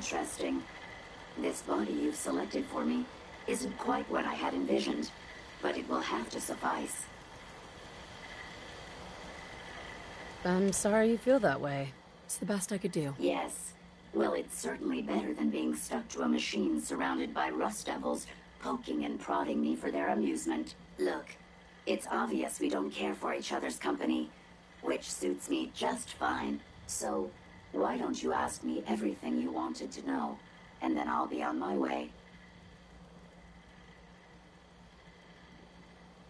Interesting. This body you've selected for me isn't quite what I had envisioned, but it will have to suffice. I'm sorry you feel that way. It's the best I could do. Yes. Well, it's certainly better than being stuck to a machine surrounded by rust devils poking and prodding me for their amusement. Look, it's obvious we don't care for each other's company, which suits me just fine. So, why don't you ask me everything you wanted to know, and then I'll be on my way.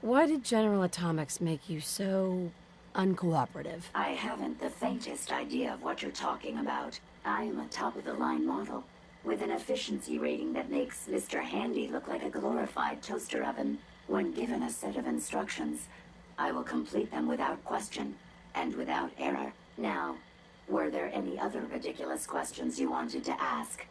Why did General Atomics make you so uncooperative? I haven't the faintest idea of what you're talking about. I am a top-of-the-line model, with an efficiency rating that makes Mr. Handy look like a glorified toaster oven. When given a set of instructions, I will complete them without question, and without error. Now, were there any other ridiculous questions you wanted to ask?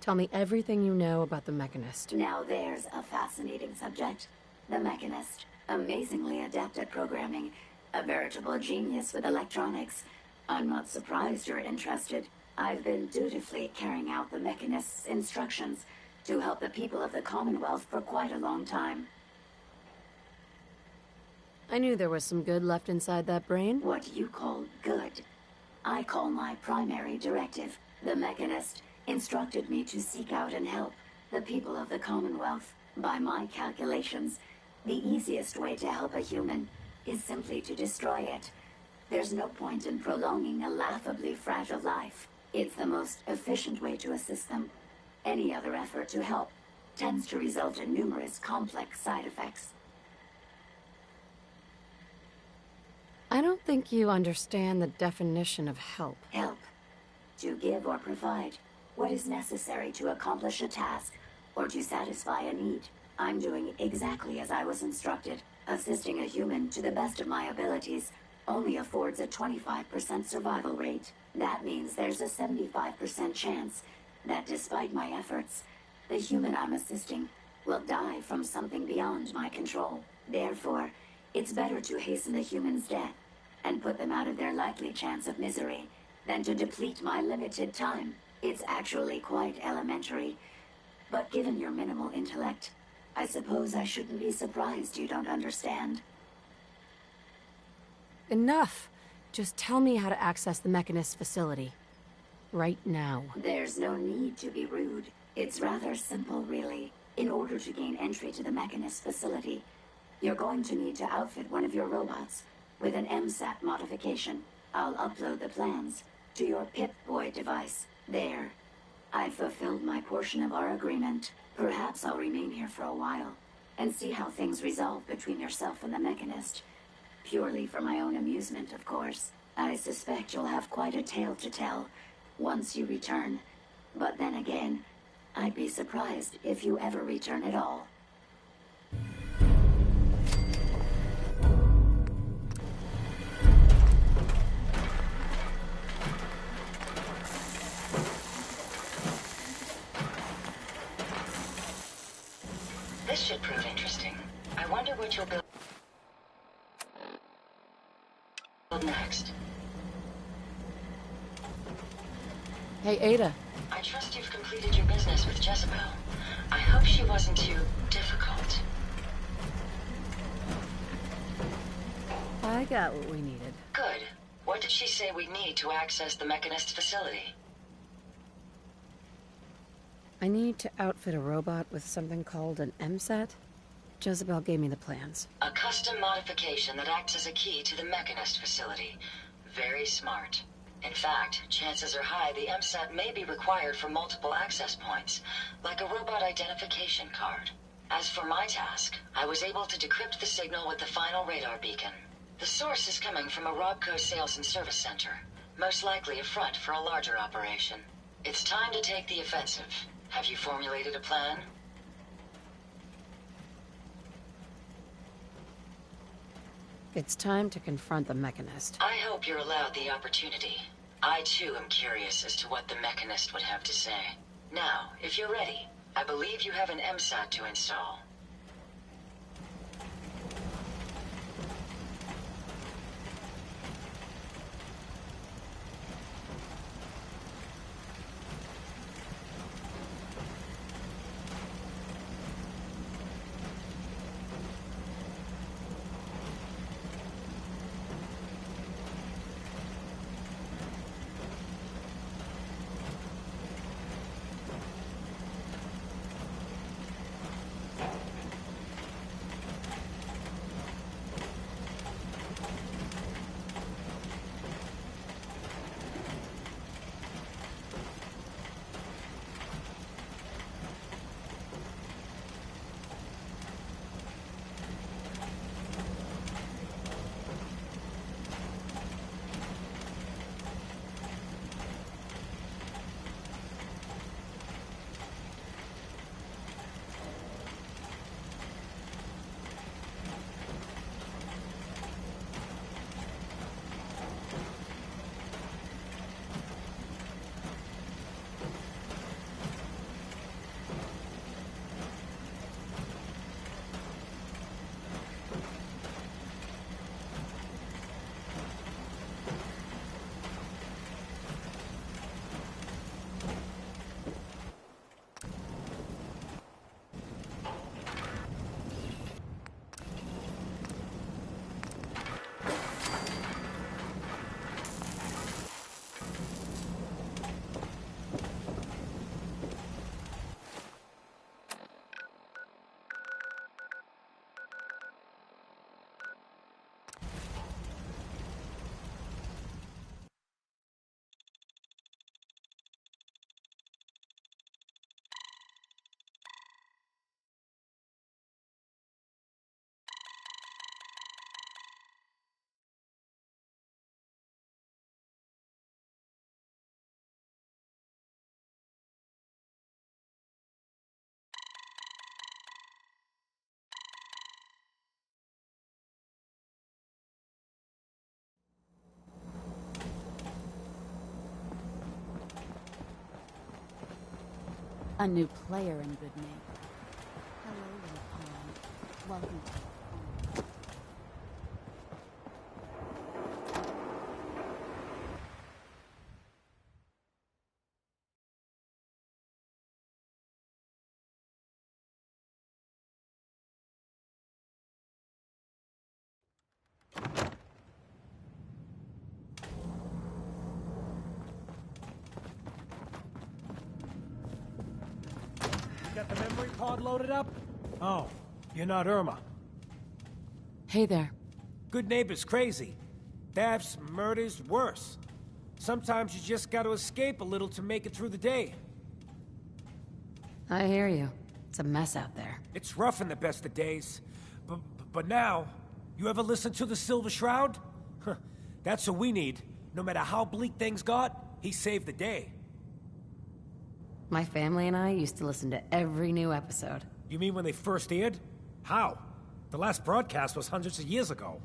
Tell me everything you know about the Mechanist. Now there's a fascinating subject. The Mechanist, amazingly adept at programming, a veritable genius with electronics. I'm not surprised you're interested. I've been dutifully carrying out the Mechanist's instructions to help the people of the Commonwealth for quite a long time. I knew there was some good left inside that brain. What you call good, I call my primary directive. The Mechanist instructed me to seek out and help the people of the Commonwealth. By my calculations, the easiest way to help a human is simply to destroy it. There's no point in prolonging a laughably fragile life. It's the most efficient way to assist them. Any other effort to help tends to result in numerous complex side effects. I don't think you understand the definition of help. Help. To give or provide what is necessary to accomplish a task or to satisfy a need. I'm doing exactly as I was instructed. Assisting a human to the best of my abilities only affords a 25% survival rate. That means there's a 75% chance that despite my efforts, the human I'm assisting will die from something beyond my control. Therefore, it's better to hasten the human's death and put them out of their likely chance of misery than to deplete my limited time. It's actually quite elementary, but given your minimal intellect, I suppose I shouldn't be surprised you don't understand. Enough! Just tell me how to access the Mechanist's facility. Right now. There's no need to be rude. It's rather simple, really. In order to gain entry to the Mechanist's facility, you're going to need to outfit one of your robots with an MSAT modification. I'll upload the plans to your Pip-Boy device. There. I've fulfilled my portion of our agreement. Perhaps I'll remain here for a while and see how things resolve between yourself and the Mechanist. Purely for my own amusement, of course. I suspect you'll have quite a tale to tell once you return. But then again, I'd be surprised if you ever return at all. This should prove interesting. I wonder what you'll build next. Hey, Ada. I trust you've completed your business with Jezebel. I hope she wasn't too difficult. I got what we needed. Good. What did she say we need to access the Mechanist facility? I need to outfit a robot with something called an MSAT. Jezebel gave me the plans. A custom modification that acts as a key to the Mechanist facility. Very smart. In fact, chances are high the MSAT may be required for multiple access points, like a robot identification card. As for my task, I was able to decrypt the signal with the final radar beacon. The source is coming from a Robco sales and service center, most likely a front for a larger operation. It's time to take the offensive. Have you formulated a plan? It's time to confront the Mechanist. I hope you're allowed the opportunity. I too am curious as to what the Mechanist would have to say. Now, if you're ready, I believe you have an MSAT to install. A new player in good neighbor. Hello, little pond. Welcome to the pond. Got the memory pod loaded up? Oh, you're not Irma. Hey there. Good neighbor's crazy. Thefts, murders, worse. Sometimes you just gotta escape a little to make it through the day. I hear you. It's a mess out there. It's rough in the best of days. But now, you ever listen to the Silver Shroud? Huh, that's what we need. No matter how bleak things got, he saved the day. My family and I used to listen to every new episode. You mean when they first aired? How? The last broadcast was hundreds of years ago.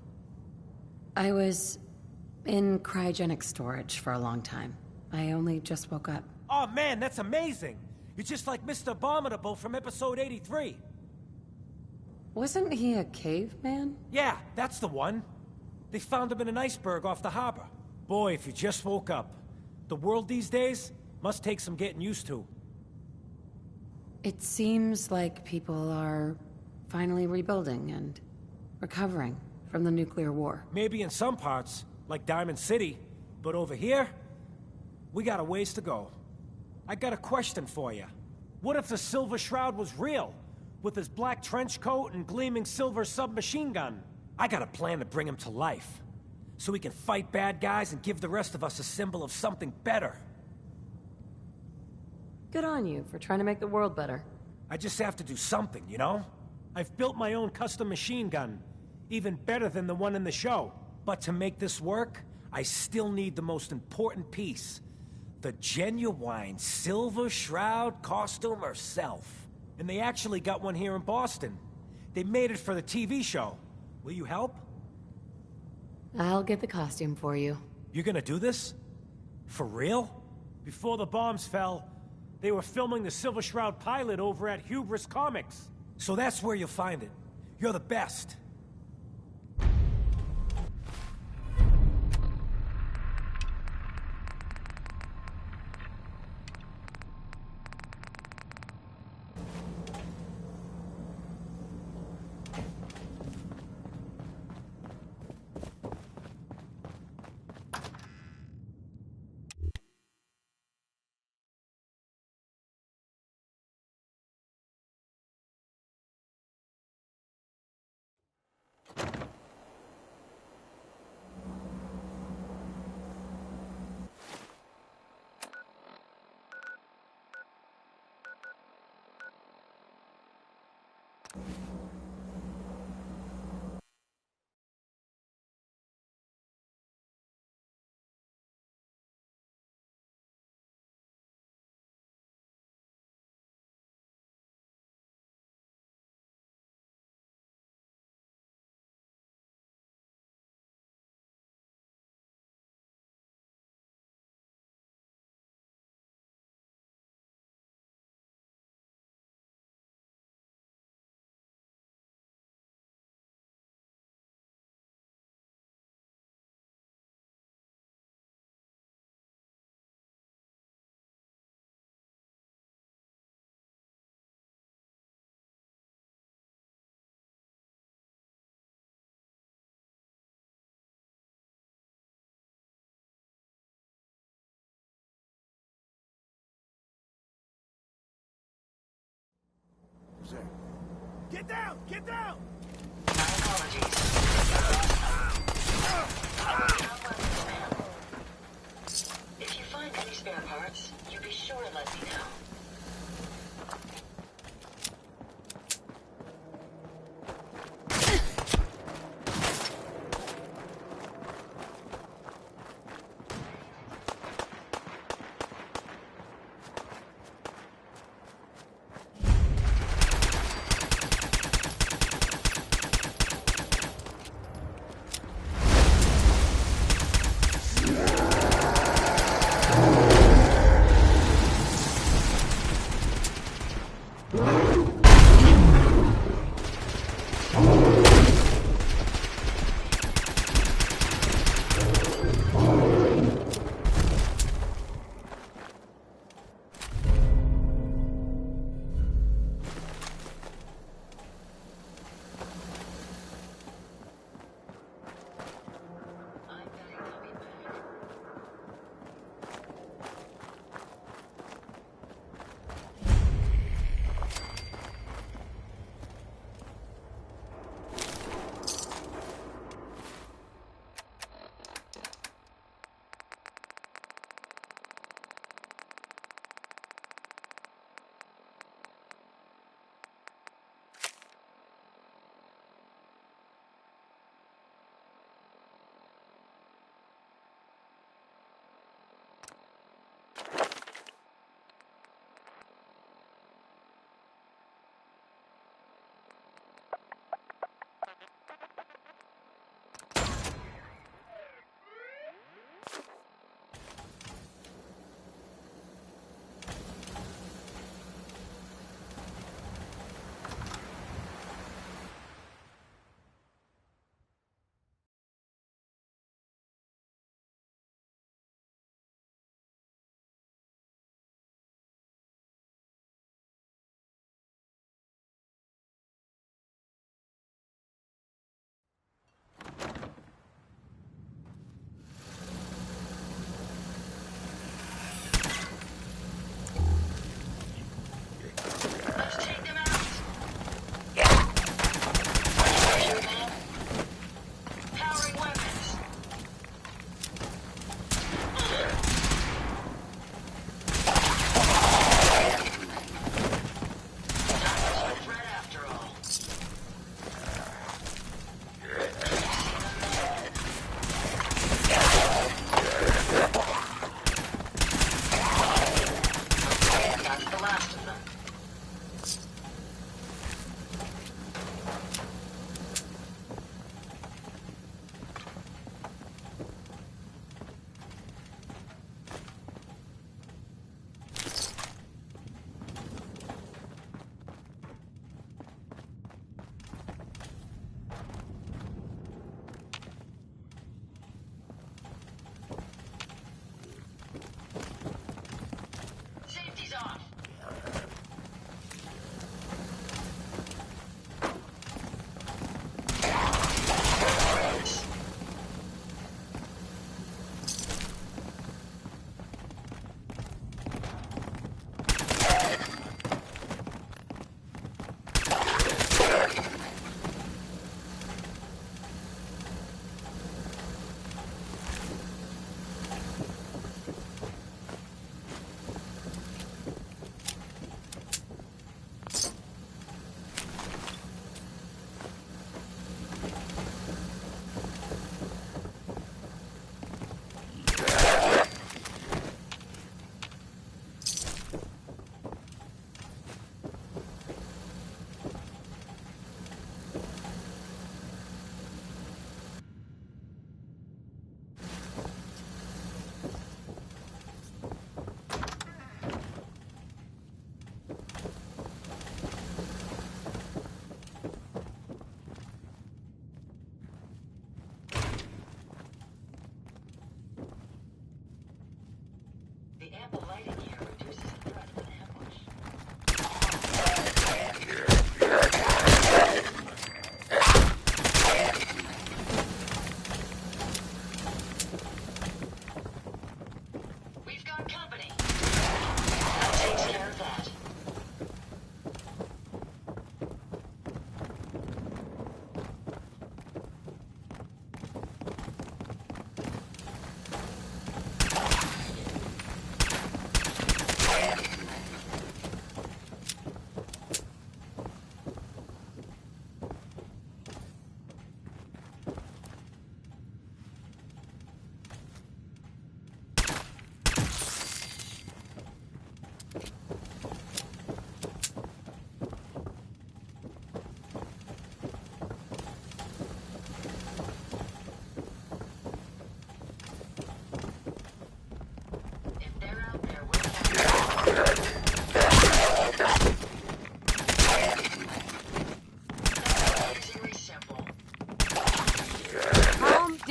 I was in cryogenic storage for a long time. I only just woke up. Oh man, that's amazing! You're just like Mr. Abominable from episode 83. Wasn't he a caveman? Yeah, that's the one. They found him in an iceberg off the harbor. Boy, if you just woke up. The world these days must take some getting used to. It seems like people are finally rebuilding and recovering from the nuclear war. Maybe in some parts, like Diamond City, but over here, we got a ways to go. I got a question for you. What if the Silver Shroud was real? With his black trench coat and gleaming silver submachine gun? I got a plan to bring him to life. So he can fight bad guys and give the rest of us a symbol of something better. Good on you for trying to make the world better. I just have to do something, you know? I've built my own custom machine gun. Even better than the one in the show. But to make this work, I still need the most important piece. The genuine Silver Shroud costume herself. And they actually got one here in Boston. They made it for the TV show. Will you help? I'll get the costume for you. You're gonna do this? For real? Before the bombs fell, they were filming the Silver Shroud pilot over at Hubris Comics. So that's where you'll find it. You're the best. Get down! Get down! My apologies. If you find any spare parts, you be sure and let me know.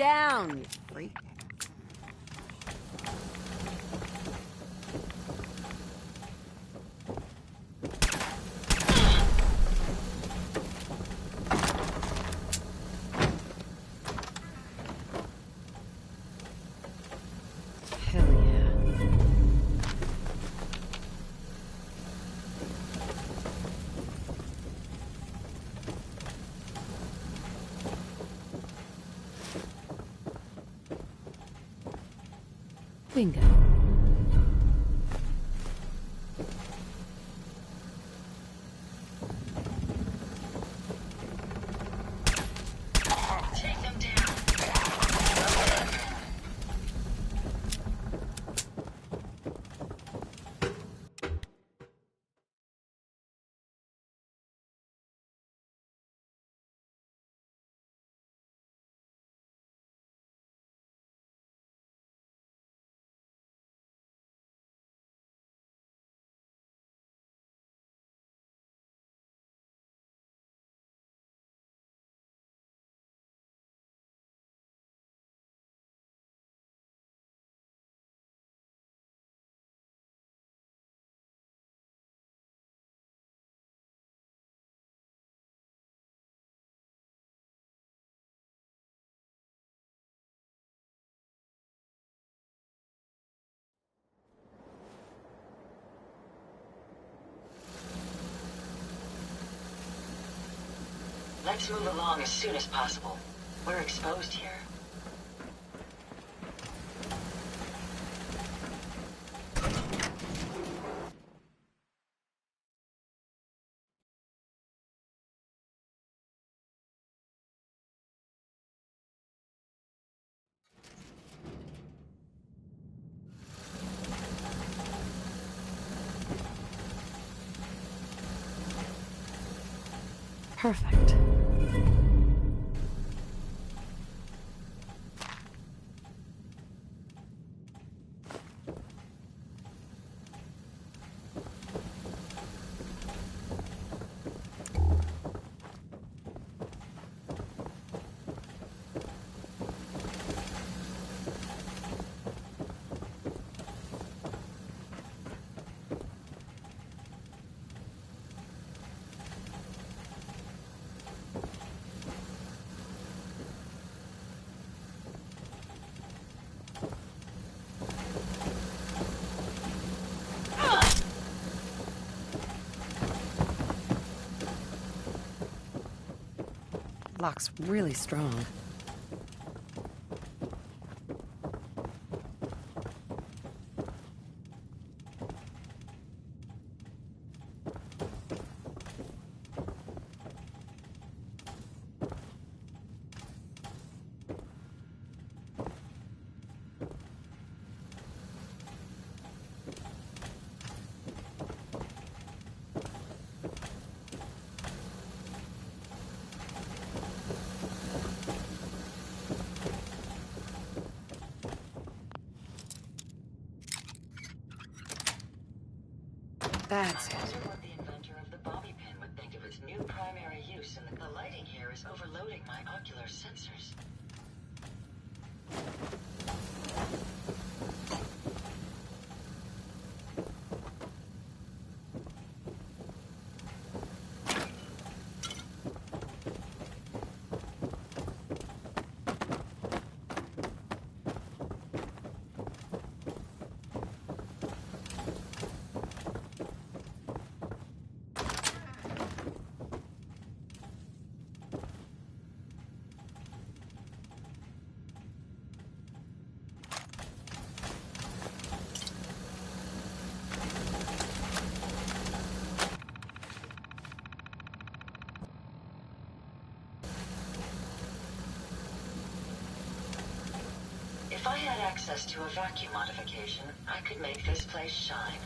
down, you freak. Hell yeah. Bingo. Take them down. Let's move along as soon as possible. We're exposed here. Perfect. Lock's really strong. That's it. I wonder what the inventor of the bobby pin would think of its new primary use, and the lighting here is overloading my ocular sensors. If I had access to a vacuum modification, I could make this place shine.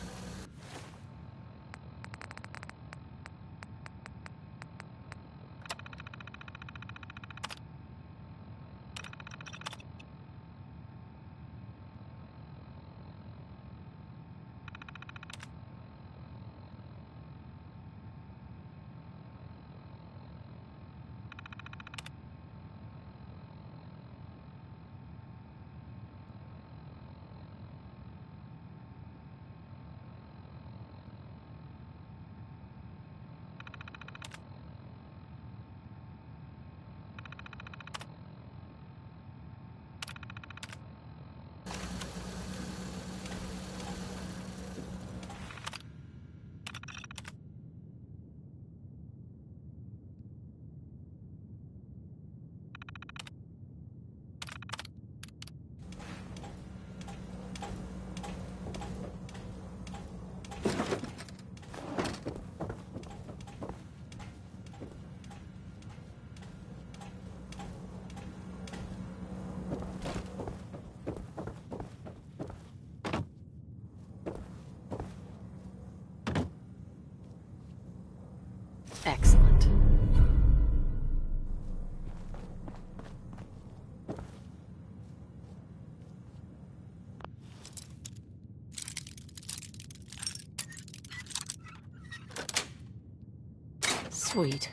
Sweet.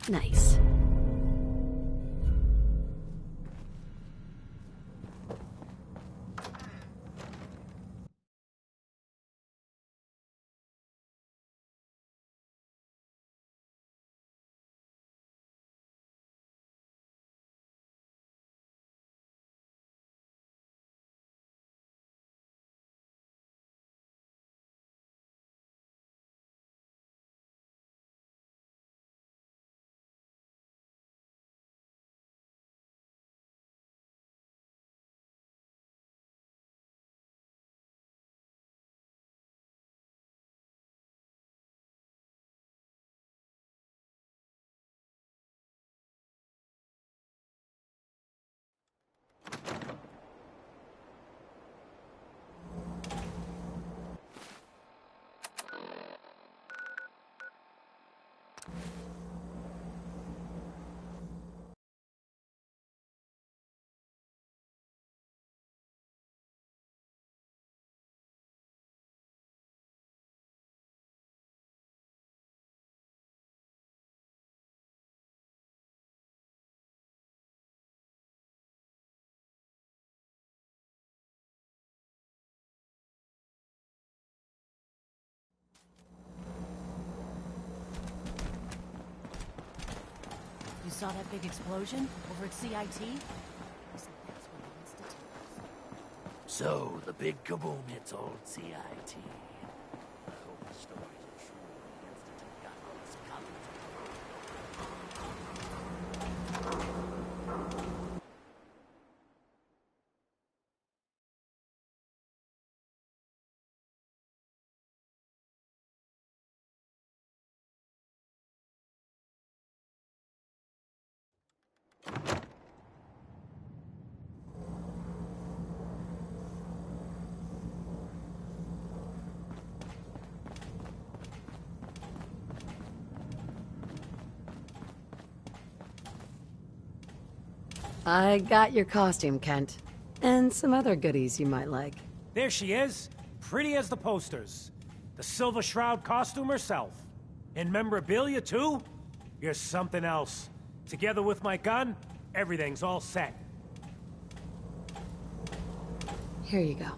Nice. You saw that big explosion over at CIT? He said that's what he wants to tell us. So, the big kaboom hits old CIT. I hope the stories are true. The Institute got all this covered. I got your costume, Kent. And some other goodies you might like. There she is, pretty as the posters. The Silver Shroud costume herself. And memorabilia, too? You're something else. Together with my gun, everything's all set. Here you go.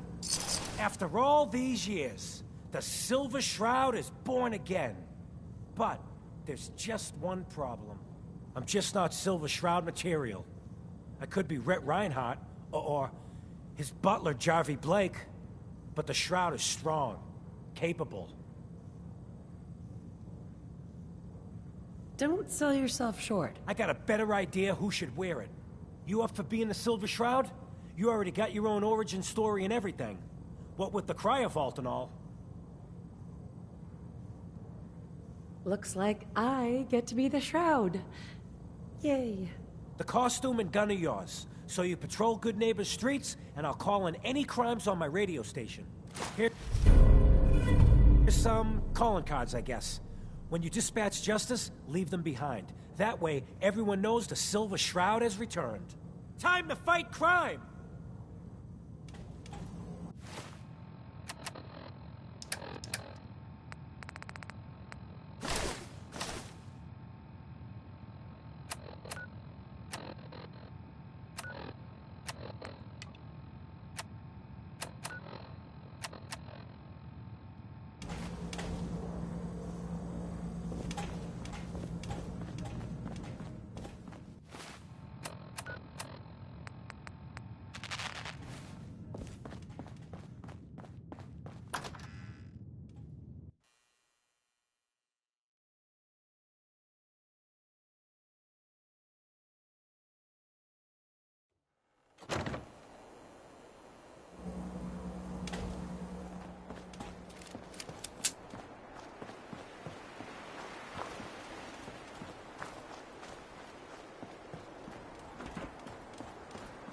After all these years, the Silver Shroud is born again. But there's just one problem. I'm just not Silver Shroud material. I could be Rhett Reinhardt, or his butler, Jarvie Blake. But the Shroud is strong, capable. Don't sell yourself short. I got a better idea who should wear it. You up for being the Silver Shroud? You already got your own origin story and everything. What with the cryovault and all. Looks like I get to be the Shroud. Yay. The costume and gun are yours, so you patrol Good Neighbor's streets, and I'll call in any crimes on my radio station. Here's some calling cards, I guess. When you dispatch justice, leave them behind. That way, everyone knows the Silver Shroud has returned. Time to fight crime!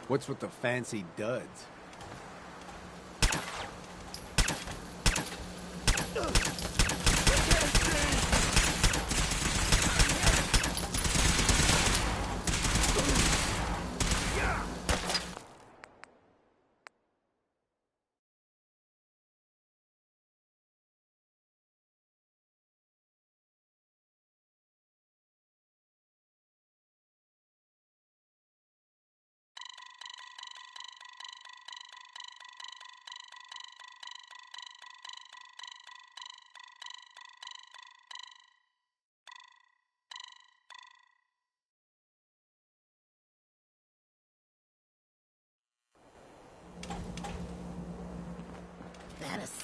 What's with the fancy duds?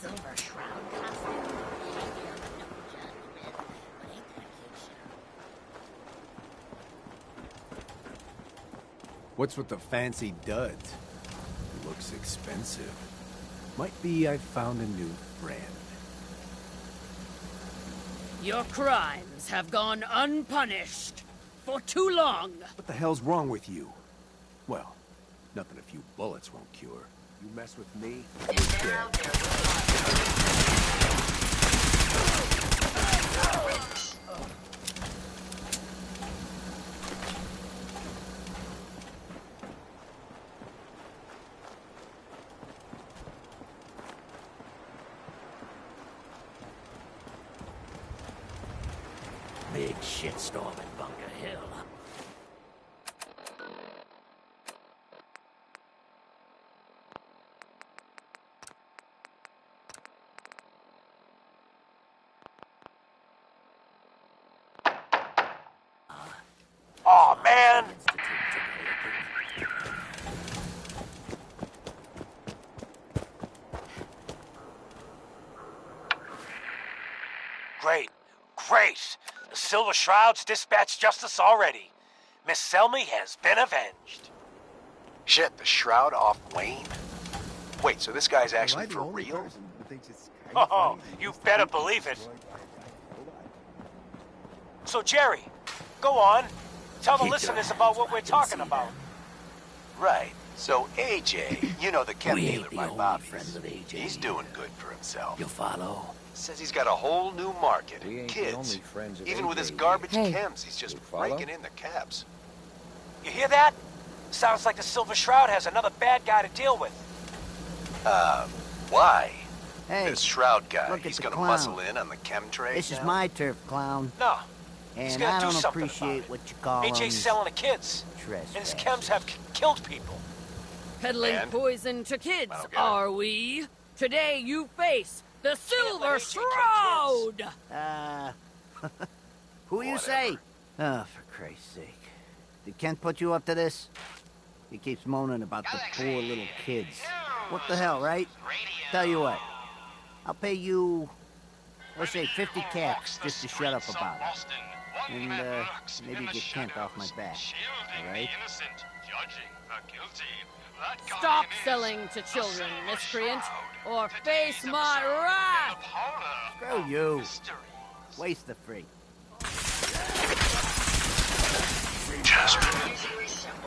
Silver Shroud costume? No judgment, but ain't that kid sharp? What's with the fancy duds? Looks expensive. Might be I found a new friend. Your crimes have gone unpunished for too long. What the hell's wrong with you? Well, nothing a few bullets won't cure. You mess with me, you're dead. Big shitstorm at Bunker Hill. Aw, man! Great. Great! The Silver Shroud's dispatched justice already. Miss Selmy has been avenged. Shit, the Shroud off Wayne? Wait, so this guy's actually for real? Oh, you better believe it. So, Jerry, go on. Tell the listeners about what we're talking about. Right. So AJ, you know the chem We dealer ain't the by only Bobby's. friends of AJ He's here. doing good for himself. You follow? Says he's got a whole new market. We ain't the Kids. only friends of Even with his AJ. garbage Hey. chems, he's just You follow? raking in the cabs. You hear that? Sounds like the Silver Shroud has another bad guy to deal with. Why? Hey, This Shroud guy, look at he's the gonna clown. muscle in on the chem trade this is now? my turf, clown. No. He's And gonna I do don't something appreciate about it. what you call AJ's selling to kids. And his chems have killed people. Peddling And? poison to kids, I don't get it. are we? Today you face the Silver let AJ kill Shroud! Who you say? Oh, for Christ's sake. Did Kent put you up to this? He keeps moaning about the poor little kids. What the hell, right? Tell you what. I'll pay you, let's say 50 caps just to shut up about it. And, maybe get Kent off my back. All right? Stop selling to children, miscreant, or face my wrath! Screw you. Waste the free. Jasmine,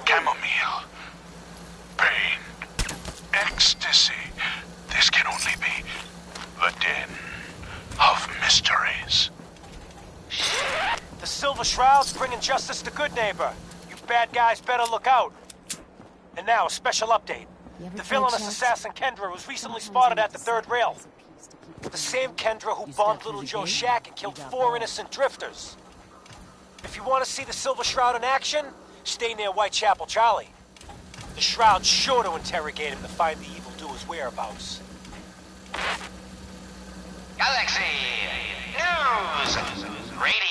chamomile, pain, ecstasy. This can only be the den of mysteries. The Silver Shroud's bringing justice to Good Neighbor. You bad guys better look out. And now, a special update. You ever The tried villainous chess? assassin Kendra was recently Sometimes spotted you at the need third rail. sacrifice a piece to keep The them same alive. Kendra who You bombed stuck little through the Joe game? Shack and killed You got 4 balls. innocent drifters. If you want to see the Silver Shroud in action, stay near Whitechapel Charlie. The Shroud's sure to interrogate him to find the evildoer's whereabouts. Galaxy News Radio.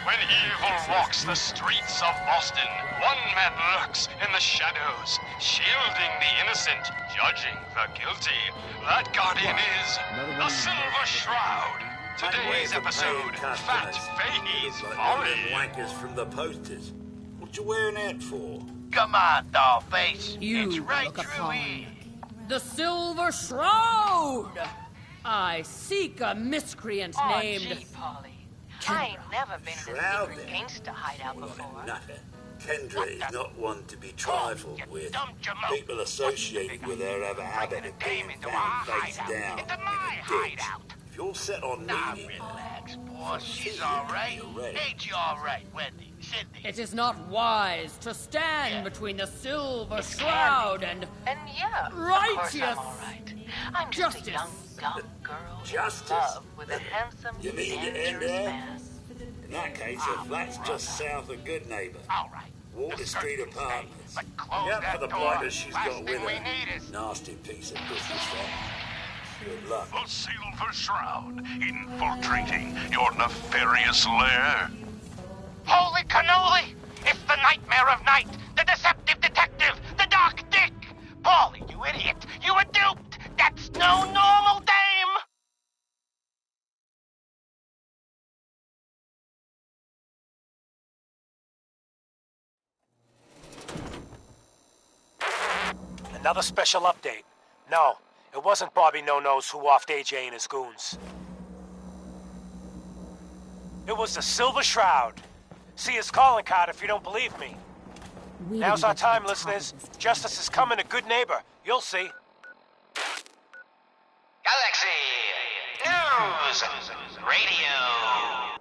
When evil walks the streets of Boston, one man lurks in the shadows, shielding the innocent, judging the guilty. That guardian is the Silver Shroud. Today's episode, Fat Fahey's Folly. Wankers from the posters. What you wearing that for? Come on, dollface. You It's right look through upon here. the Silver Shroud! I seek a miscreant named... Gee, Polly. I ain't never been in a Shroud, secret then. gangster hideout What before. a nutter. Kendra is not one to be trifled you with. dumped your mouth. People associated with her have a habit of being found face down Into in my a ditch. hideout. If you're set on Now meeting her, relax, boss. She's all right. Ain't she all right, Wendy? Sydney? It is not wise to stand between the Silver Shroud and And yeah, of course righteous I'm all right. I'm just justice. a young, dumb girl Justice? in love with a handsome, You mean to end dangerous her? man. In that case, her flat's just south of Good Neighbor. All right. Water Street Apartments. But close Yep, that for the door. blighters she's Last got with thing we her. need is... Nasty piece of business, that. Good luck. The Silver Shroud infiltrating your nefarious lair. Holy cannoli! It's the Nightmare of Night, the Deceptive Detective, the Dark Dick! Paulie, you idiot! You were duped! That's no normal dame! Another special update. No, it wasn't Bobby No-Nose who offed AJ and his goons. It was the Silver Shroud. See his calling card if you don't believe me. Now's our time, listeners. Justice is coming, a good neighbor. You'll see. Galaxy News Radio.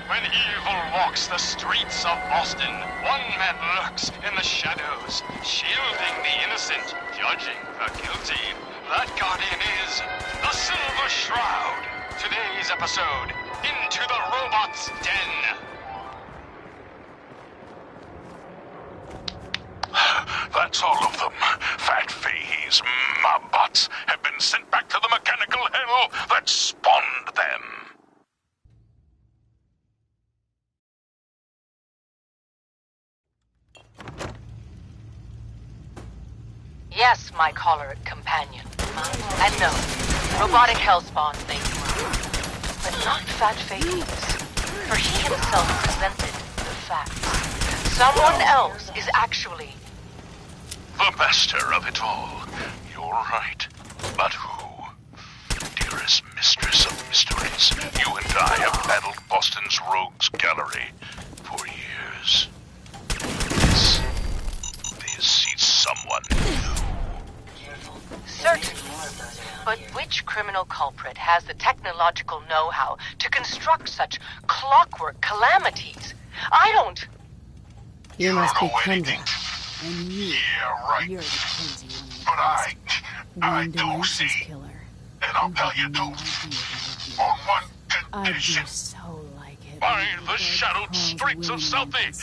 When evil walks the streets of Boston, one man lurks in the shadows, shielding the innocent, judging the guilty. That guardian is the Silver Shroud. Today's episode, Into the Robot's Den. That's all of them. Fat Fahey's mob bots have been sent back to the mechanical hell that spawned them. Yes, my choleric companion. And no, robotic hellspawns they were. But not Fat Fahey's. For he himself presented the facts. Someone else is actually... The master of it all. You're right. But who? Dearest mistress of mysteries, you and I have battled Boston's rogues gallery for years. This is someone new. Certainly. But which criminal culprit has the technological know-how to construct such clockwork calamities? I don't... You must be Kendra. And you, yeah, right. You're the crazy one. But I do see. Killer. And I'll tell you too. On one condition. I'd so like it. By the shadowed streets of Southie,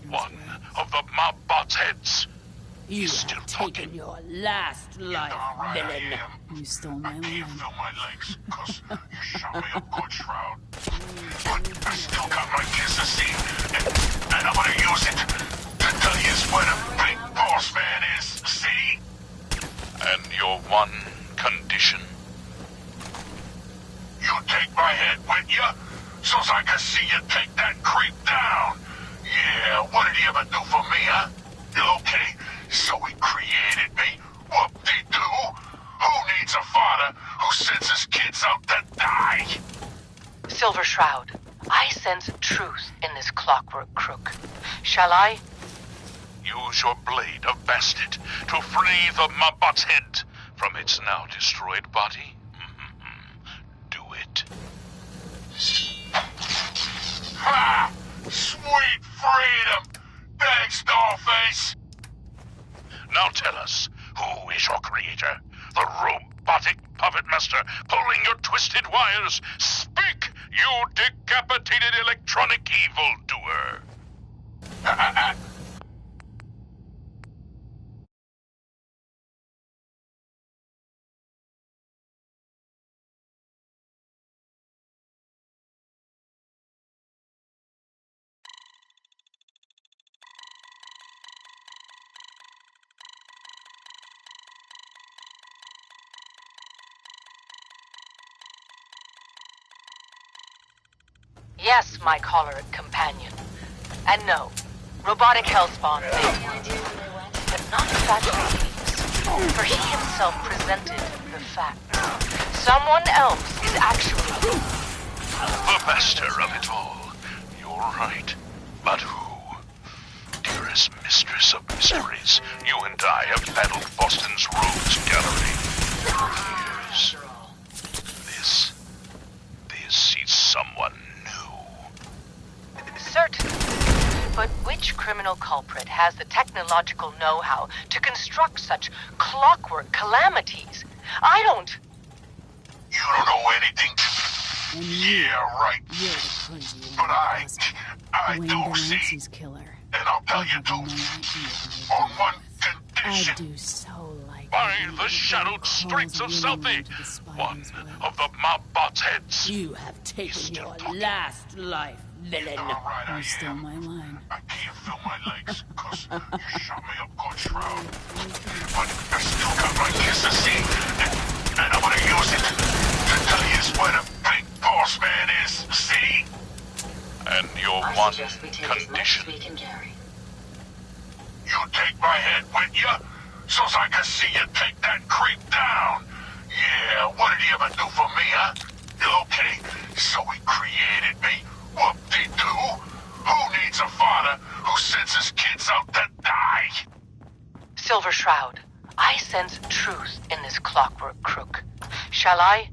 one of the mob bots' heads. You He's still have talking. taken your last life, Right, villain. You stole my I can't one. feel my legs, cause you shot me a good shroud. But I still got my kiss and I'm gonna use it to tell you where the big boss man is, see? And your one condition? You take my head with you, so's I can see you take that creep down. Yeah, what did he ever do for me, huh? Okay, so he created me. Whoop-de-doo. Who needs a father who sends his kids out to die? Silver Shroud, I sense truth in this clockwork crook. Shall I? Use your blade of Bastet to free the Mobot's head from its now destroyed body. Do it. Ha! Sweet freedom! Thanks, Dollface! Now tell us, who is your creator? The robotic puppet master pulling your twisted wires? Speak, you decapitated electronic evildoer! Yes, my choleric companion. And no, robotic hellspawn may, but not fat babies. For he himself presented the fact. Someone else is actually... The master of it all. You're right. But who? Dearest mistress of mysteries, you and I have battled Boston's rogues gallery for years. This is someone new. Certainly. But which criminal culprit has the technological know-how to construct such clockwork calamities? I don't... You don't know anything. And Yeah, right. You're the crazy one. But I Wayne do see. Delancey's killer. And I'll tell you no too. idea On one I condition. do so like By it when the shadowed calls streets of you Southie, into the spider's one web. of the mob bot's heads. You have taken your last life, villain. You stole my line. I can't feel my legs, cause you shot me up good shroud. But I still got my kiss to see, and I'm gonna use it to tell you where the big boss man is, see? And your I one suggest we take as much as condition. we can carry. You take my head with you, so's I can see you take that creep down. Yeah, what did he ever do for me, huh? Okay, so he created me. Whoop-de-doo. Who needs a father who sends his kids out to die? Silver Shroud, I sense truth in this clockwork crook. Shall I?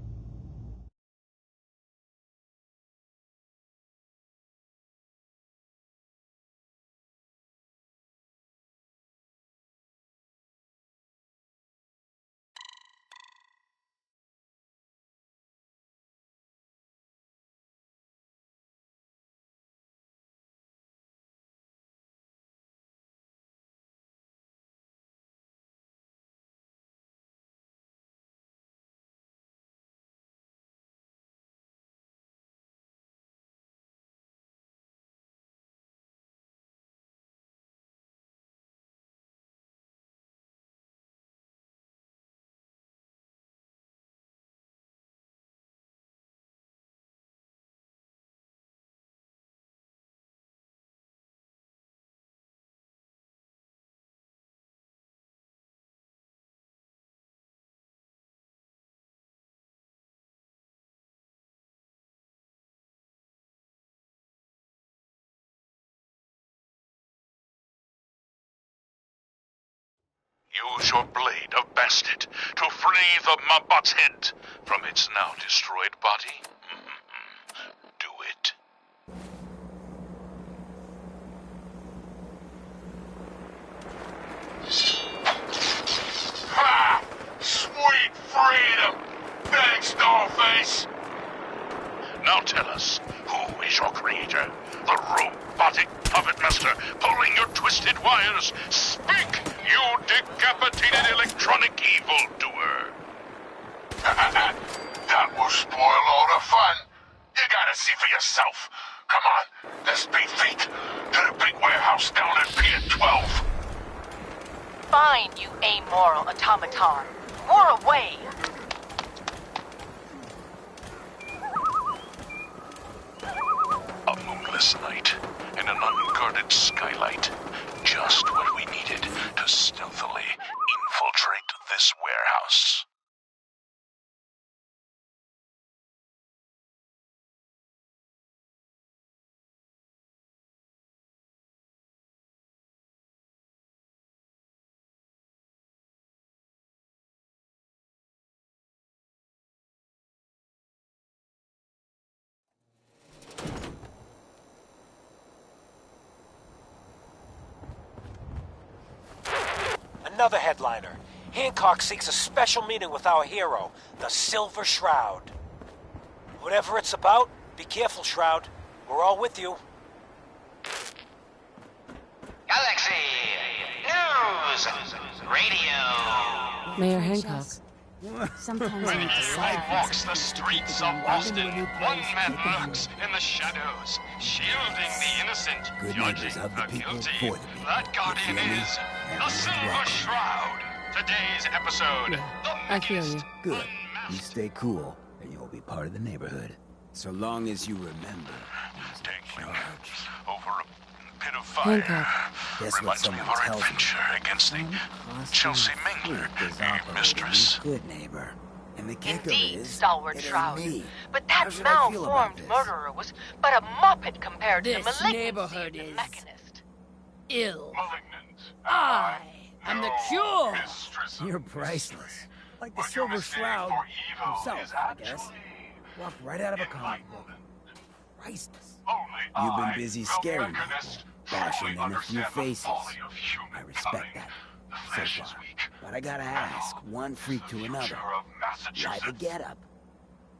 Use your blade of bastard to free the Mobot's head from its now destroyed body. Do it. Ha! Sweet freedom! Thanks, Dollface! Now tell us, who is your creator? The robotic puppet master pulling your twisted wires? Speak, you decapitated electronic evildoer! That will spoil all the fun. You gotta see for yourself. Come on, let's beat feet to the big warehouse down at Pier 12. Fine, you amoral automaton. War away! A moonless night and an unguarded skylight. Just what we needed to stealthily infiltrate this warehouse. Another headliner. Hancock seeks a special meeting with our hero, the Silver Shroud. Whatever it's about, be careful, Shroud. We're all with you. Galaxy News Radio. Mayor Hancock. Sometimes I need to He side walks the streets of Boston. One man lurks in the shadows, shielding the innocent, Good judging neighbors of the the people guilty. for the people. That guardian You feel me? is the Everyone's Silver welcome. Shroud. Today's episode, the I feel you. Good. You Unmasked. stay cool, and you'll be part of the neighborhood. So long as you remember, dangling over a pit of fire. Handcuff. Guess what Reminds me someone of our tells me. adventure against the Chelsea Mingler, Is your operating mistress. Good neighbor. And the kicker Indeed, is, stalwart it ain't Shroud. me. But How that should I feel about malformed this? murderer was but a muppet compared to the This malignancy neighborhood of the is Mechanist. ill. Malignant. I am the cure. Mistress of You're priceless. Like the What you Silver mistake Shroud for evil himself, is I guess. actually Walked right out of a comic book. Priceless. only You've been I, busy the scaring Mechanist, people, bashing truly in a few understand the faces. folly of I humankind. respect that. The So flesh is far. weak. But I gotta ask, one freak to another. Future of Why Massachusetts. the get-up?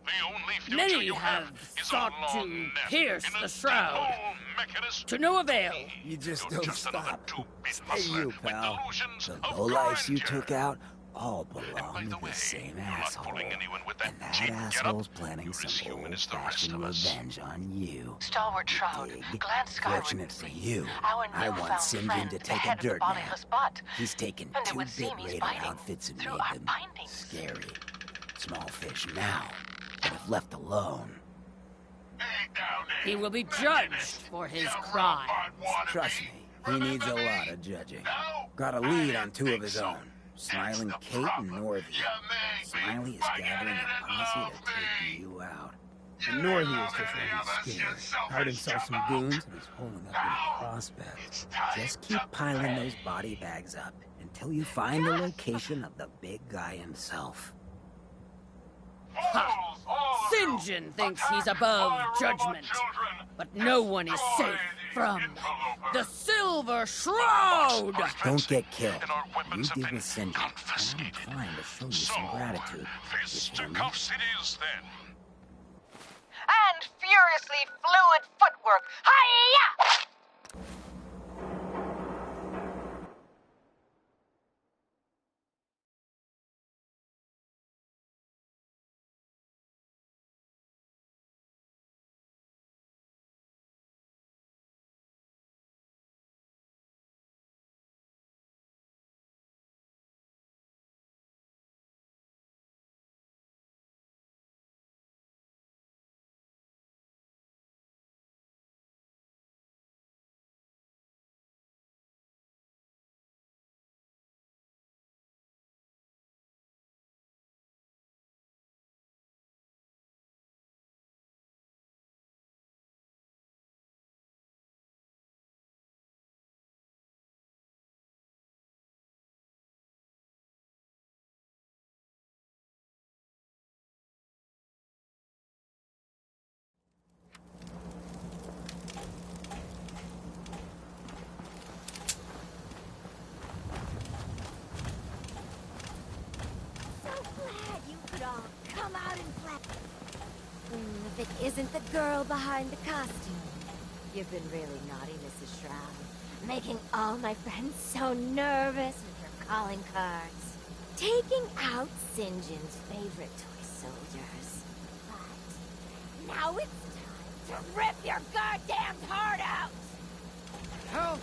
The only future Many you have is sought a long to nap pierce in a the shroud. whole Mechanist. To no avail. You just You're don't just another stop. two-bit Stay hustler you, with pal. delusions The of lowlifes you grandeur. took out all And belong by to the the way, same you're not asshole. fooling anyone with that And that cheap asshole's getup. planning You're as some human as the rest old-fashioned of us. revenge on you. Stalwart Shroud, Dig? glance skyward. Fortunate for you, Our I want newfound St. John friend, to the take a head of the dirt nap. bodiless bot. He's taken And it would 2-bit seem he's Raider biting outfits and through made our them bindings. scary. Small fish now, but if left alone, He will be judged for his crime. trust me, he needs a lot of judging. Got a lead on 2 of his own, Smiling Kate and Northy. Smiley is gathering a posse to take you out. And Northy is just really scared. Hired himself some goons and is holding up in Prospect. Just keep piling those body bags up until you find the location of the big guy himself. Ha! St. John thinks he's above judgment, but no one is safe from the Silver Shroud! Don't get killed. You deal with St. John, and I'm inclined to show you some gratitude. Fisticuffs it is, then. And furiously fluid footwork. Hi-ya! If it isn't the girl behind the costume. You've been really naughty, Mrs. Shroud. Making all my friends so nervous with your calling cards. Taking out St. John's favorite toy soldiers. But now it's time to rip your goddamn heart out! Help!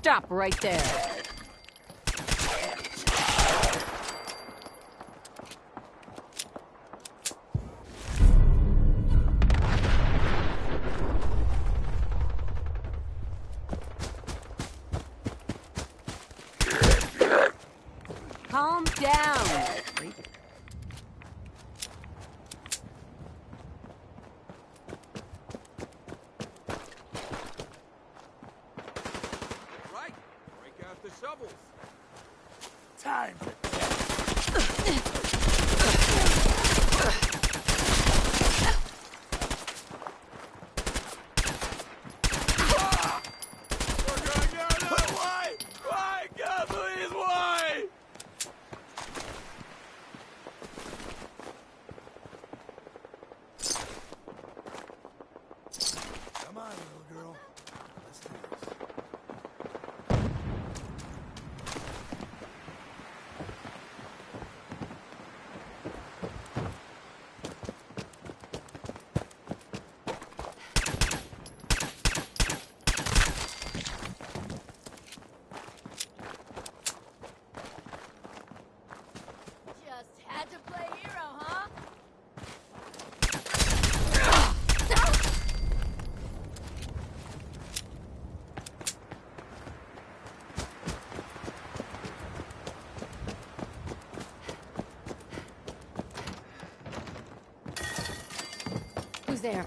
Stop right there. Calm down. Right. Break out the shovels. Time. Why? Why? God, please, why? Come on, little girl. Let's do this. Just had to play hero, huh? Who's there?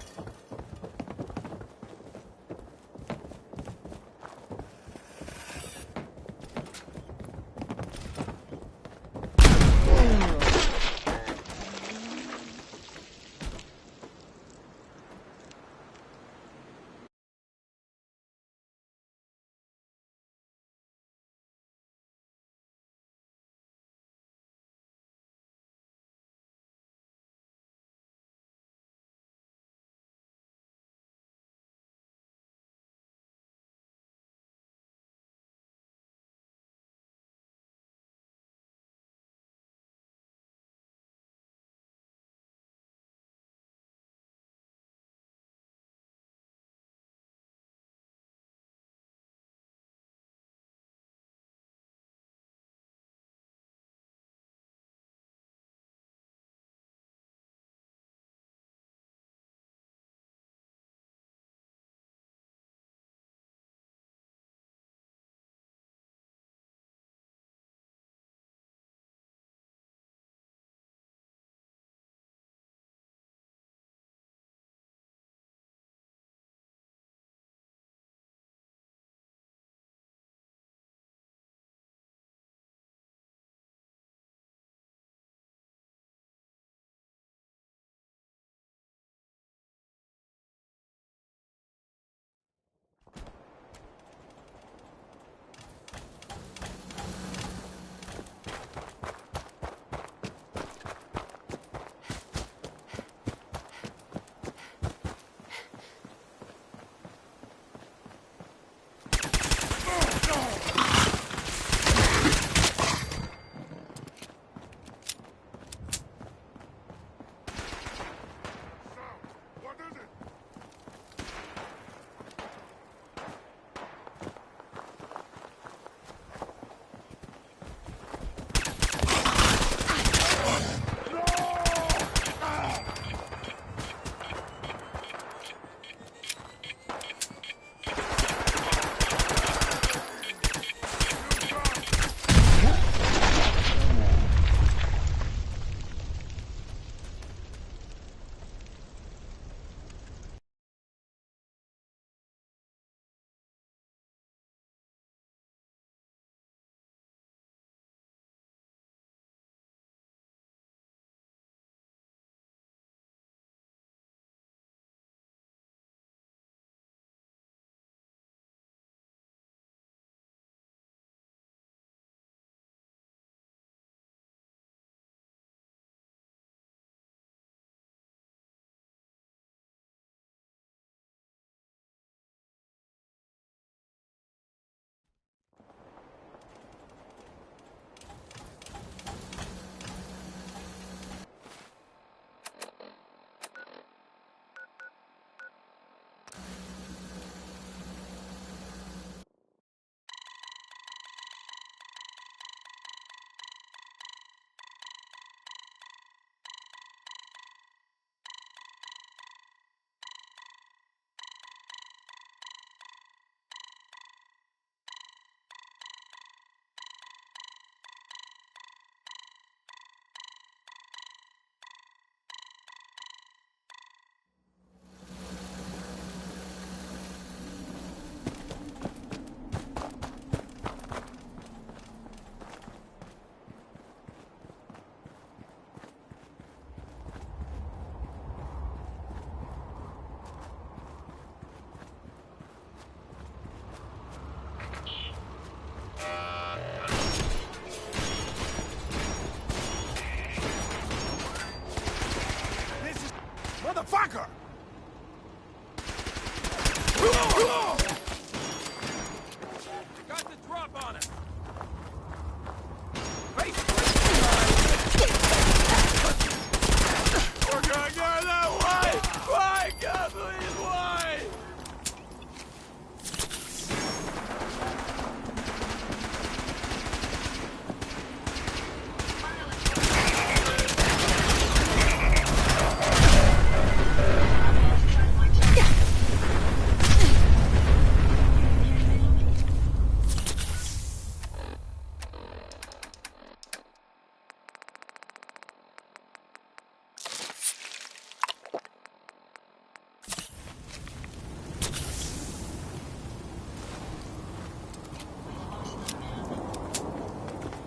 motherfucker! Got the drop on him! We're gonna go that way! Why, God, please, why?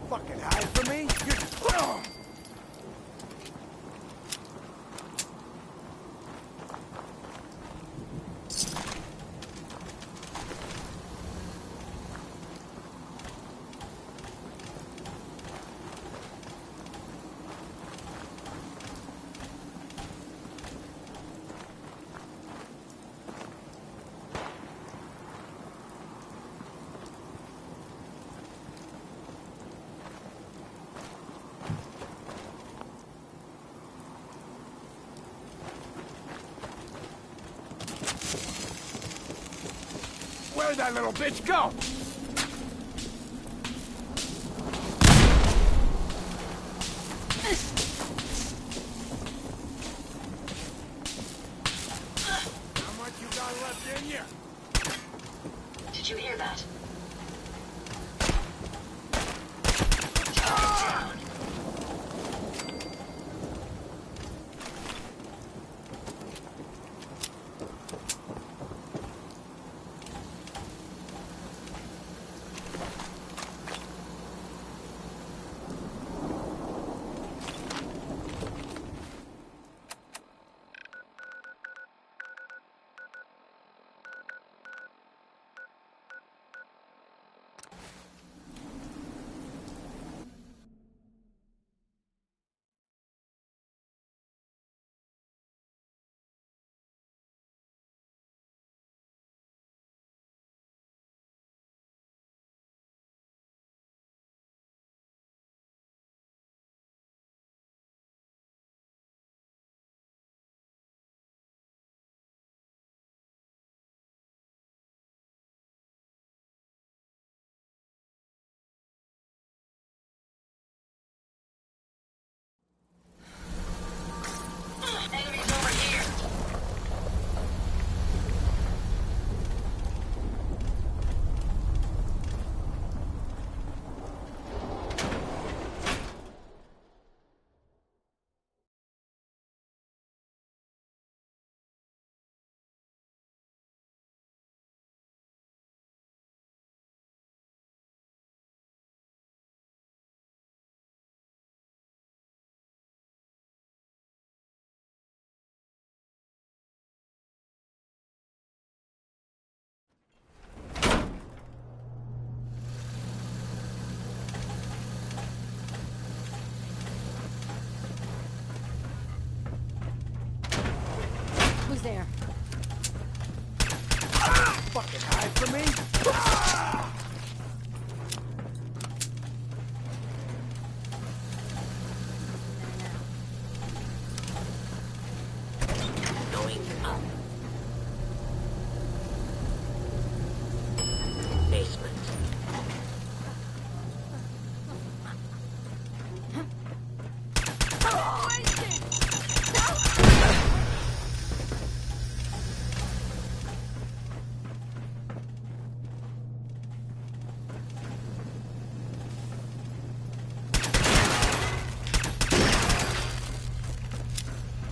Fucking hide from me? Where'd that little bitch go? How much you got left in you? Did you hear that? Enemies over here. Who's there? Fucking hide from me? Going up. Basement.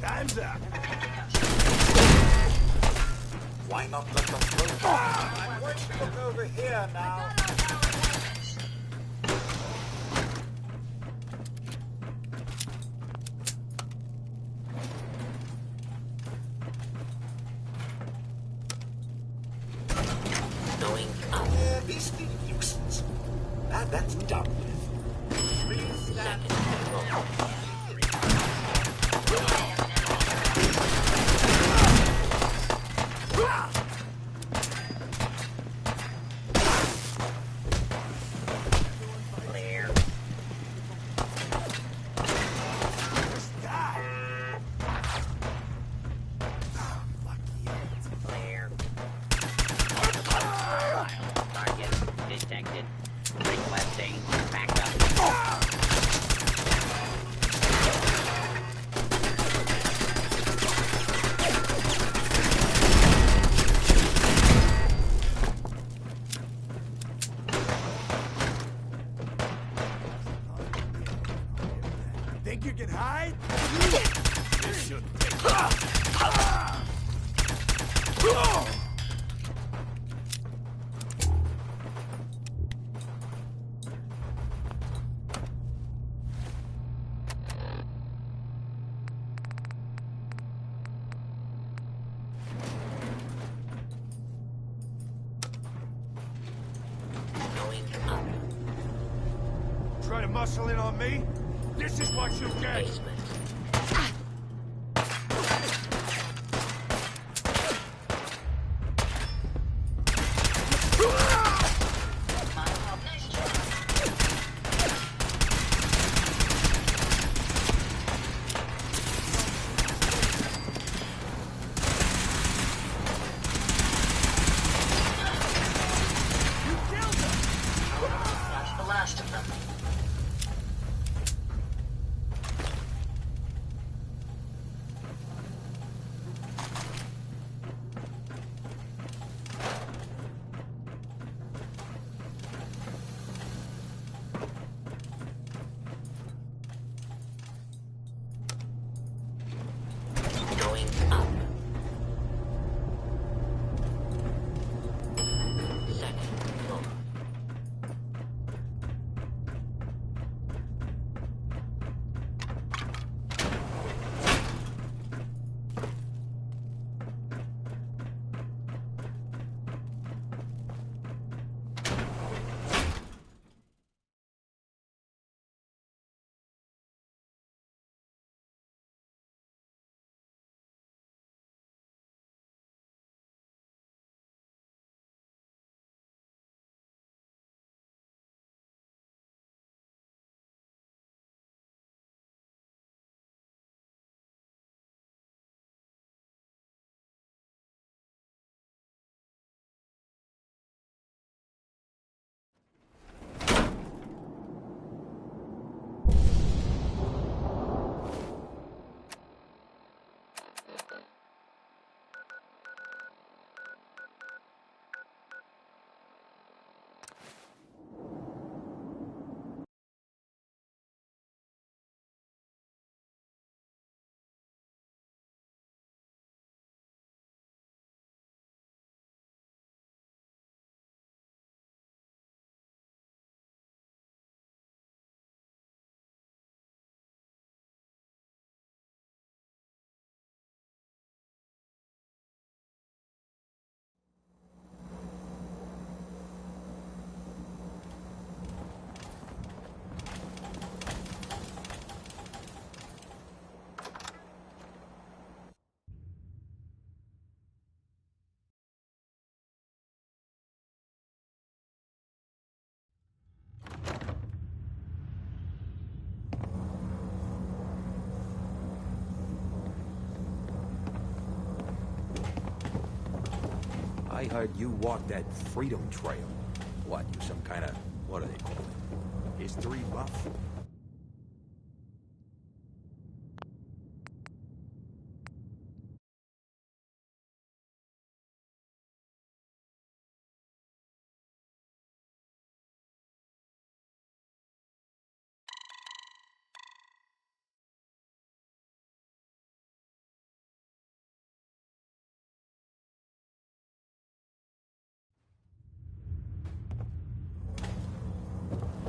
Time's up. Why not let them float? I'm going to look over here now. Going up. Yeah, beastly nuisance. That's done with. Please stand. to muscle in on me? This is what you get! That's the last of them. Going up. Second floor. I heard you walk that Freedom Trail. What, you some kind of... what do they call it? History buff?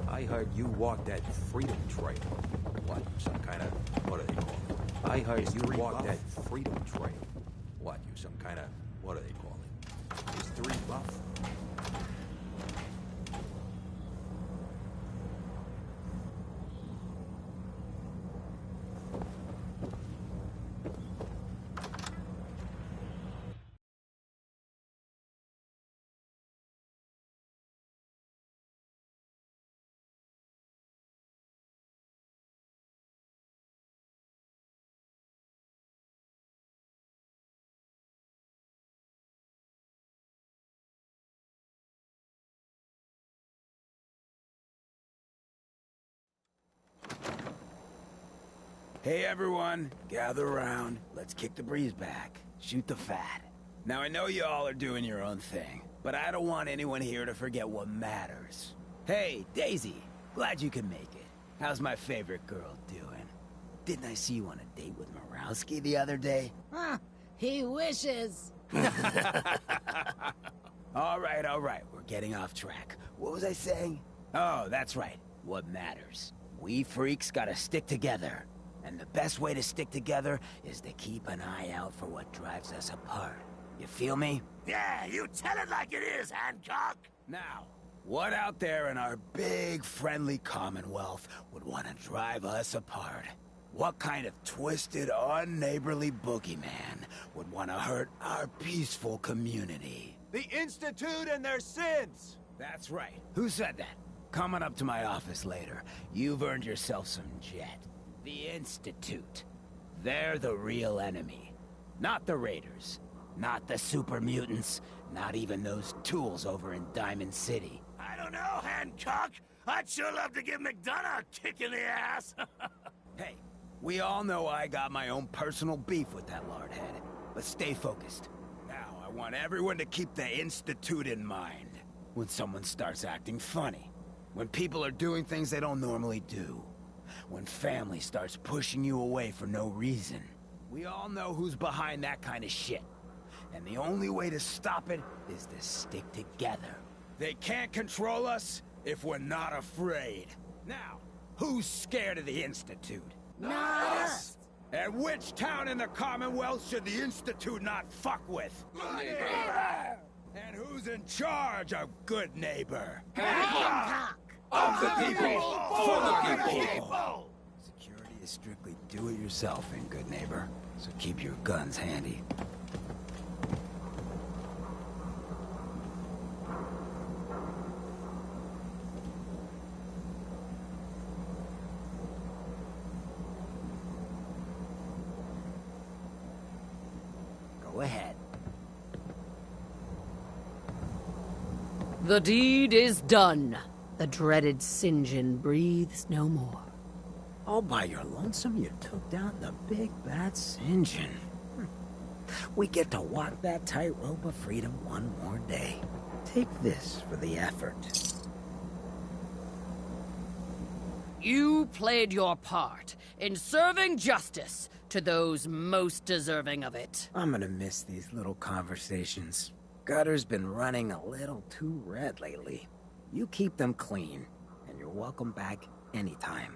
I heard you walk that Freedom Trail. What, you some kind of... what do they call it? I heard you walk that Freedom Trail. What, you some kind of... what do they call it? History buff? Hey everyone, gather around. Let's kick the breeze back. Shoot the fat. Now I know you all are doing your own thing, but I don't want anyone here to forget what matters. Hey, Daisy, glad you could make it. How's my favorite girl doing? Didn't I see you on a date with Morowski the other day? Huh, he wishes. All right, we're getting off track. What was I saying? Oh, that's right, what matters. We freaks gotta stick together. And the best way to stick together is to keep an eye out for what drives us apart. You feel me? Yeah, you tell it like it is, Hancock! Now, What out there in our big, friendly Commonwealth would want to drive us apart? What kind of twisted, unneighborly boogeyman would want to hurt our peaceful community? The Institute and their sins! That's right. Who said that? Coming up to my office later. You've earned yourself some jet. The Institute. They're the real enemy. Not the Raiders. Not the super mutants. Not even those tools over in Diamond City. I don't know, Hancock. I'd sure love to give McDonough a kick in the ass. Hey, we all know I got my own personal beef with that lardhead. But stay focused. Now, I want everyone to keep the Institute in mind. When someone starts acting funny. When people are doing things they don't normally do. When family starts pushing you away for no reason. We all know who's behind that kind of shit. And the only way to stop it is to stick together. They can't control us if we're not afraid. Now, who's scared of the Institute? Not us! And which town in the Commonwealth should the Institute not fuck with? Neighbor! And who's in charge of good neighbor? Hancock! Of the people, for the people! Security is strictly do-it-yourself in good neighbor, so keep your guns handy. Go ahead. The deed is done. The dreaded Sinjin breathes no more. All by your lonesome, you took down the big bad Sinjin. We get to walk that tightrope of freedom one more day. Take this for the effort. You played your part in serving justice to those most deserving of it. I'm gonna miss these little conversations. Gutter's been running a little too red lately. You keep them clean, and you're welcome back anytime.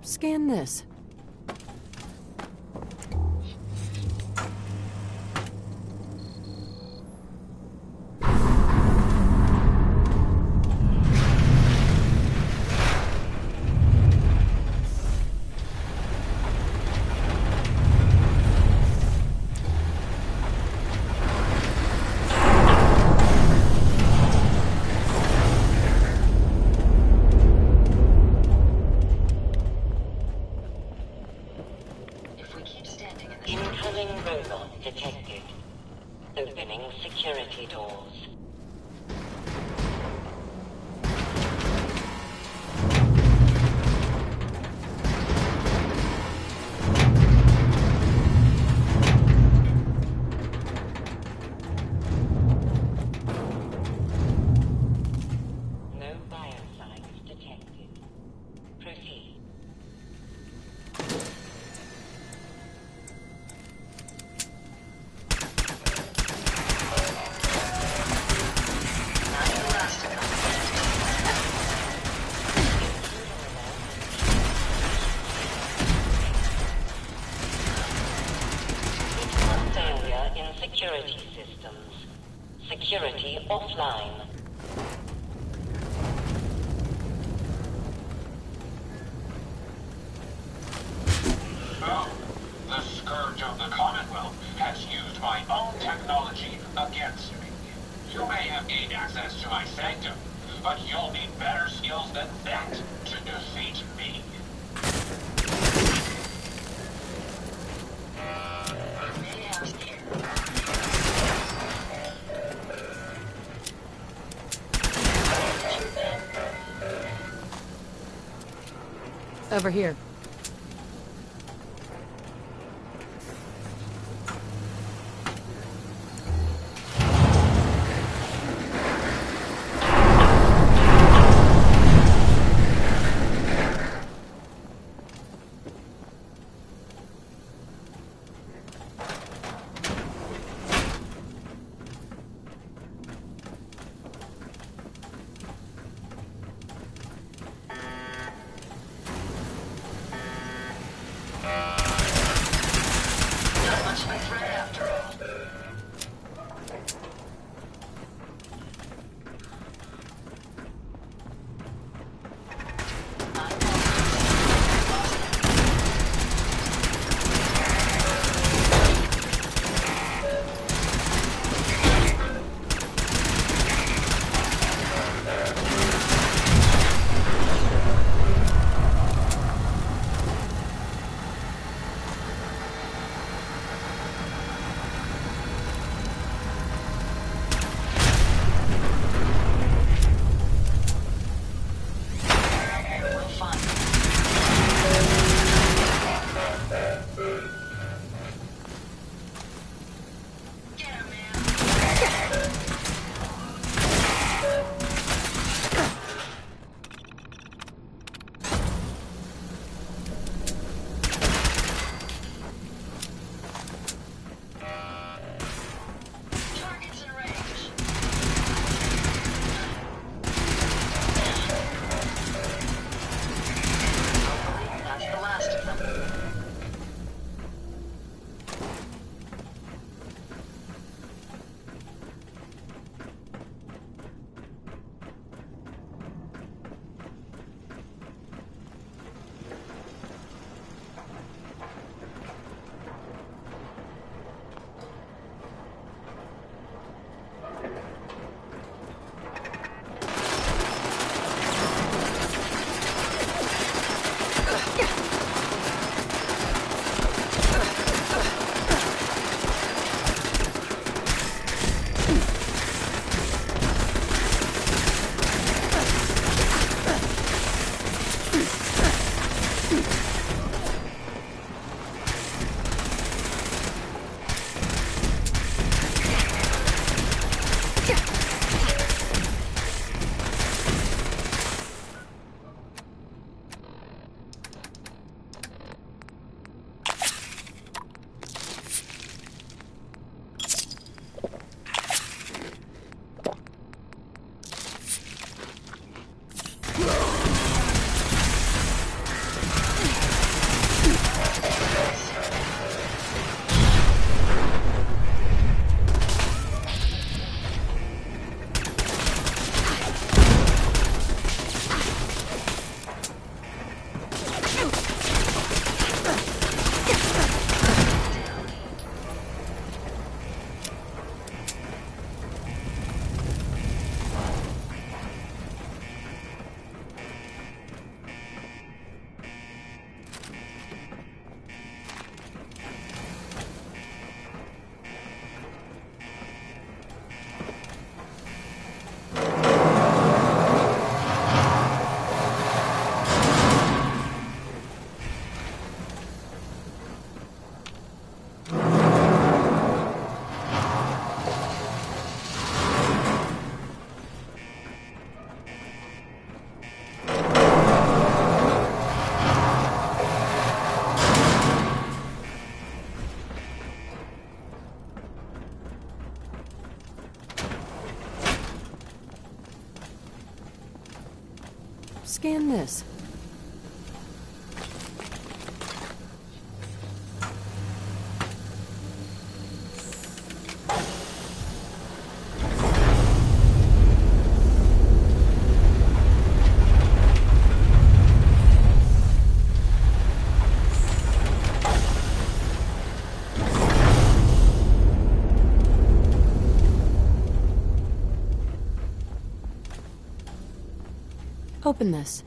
Scan this. Incoming robot detected. Opening security doors. No biosigns detected. Proceed. Failure in security systems. Security offline. Oh, the Scourge of the Commonwealth has used my own technology against me. You may have gained access to my sanctum, but you'll need better skills than that to defeat me. Over here. Scan this. Open this.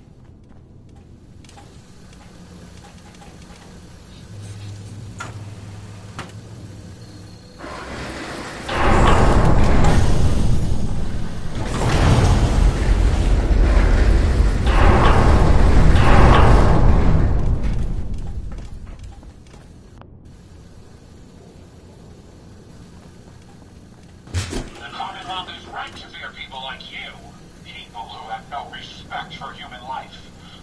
The Commonwealth is right to fear people like you. People who have no respect for human life,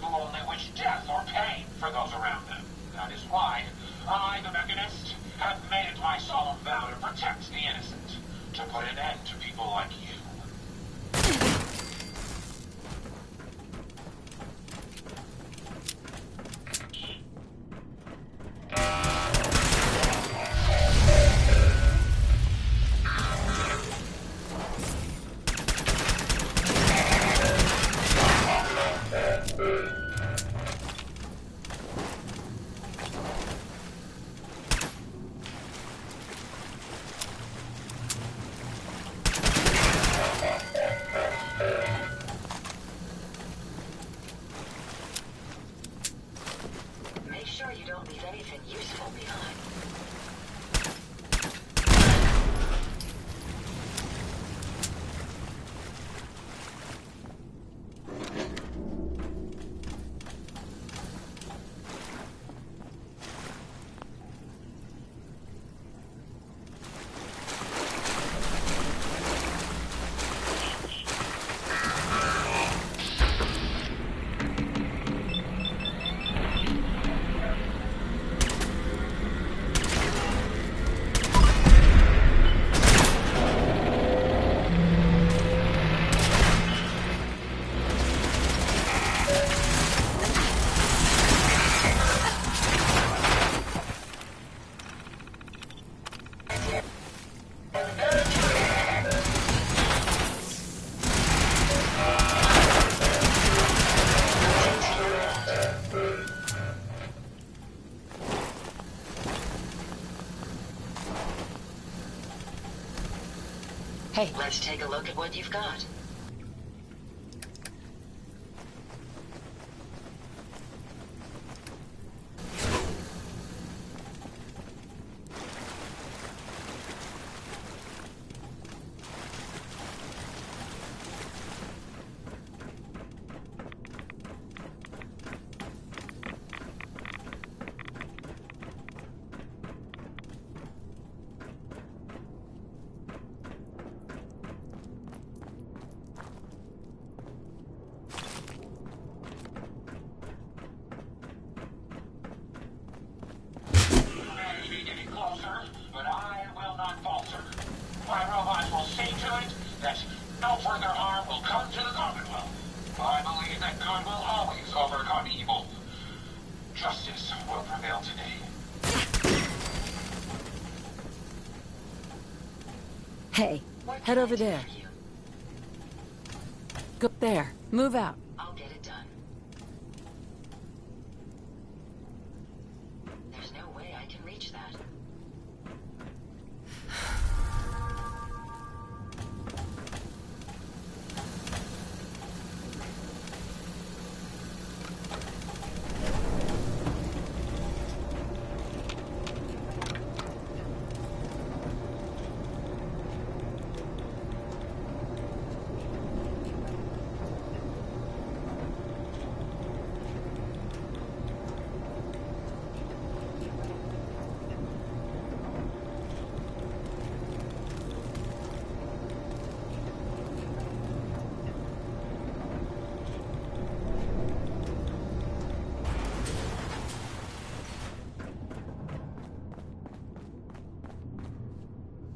who only wish death or pain for those around them. That is why I, the Mechanist, have made it my solemn vow to protect the innocent, to put an end to people like you. Make sure you don't leave anything useful behind. Hey. Let's take a look at what you've got. But I will not falter. My robots will see to it that no further harm will come to the Commonwealth. I believe that good will always overcome evil. Justice will prevail today. Hey, head over there. Go there. Move out. I'll get it done. There's no way I can reach that.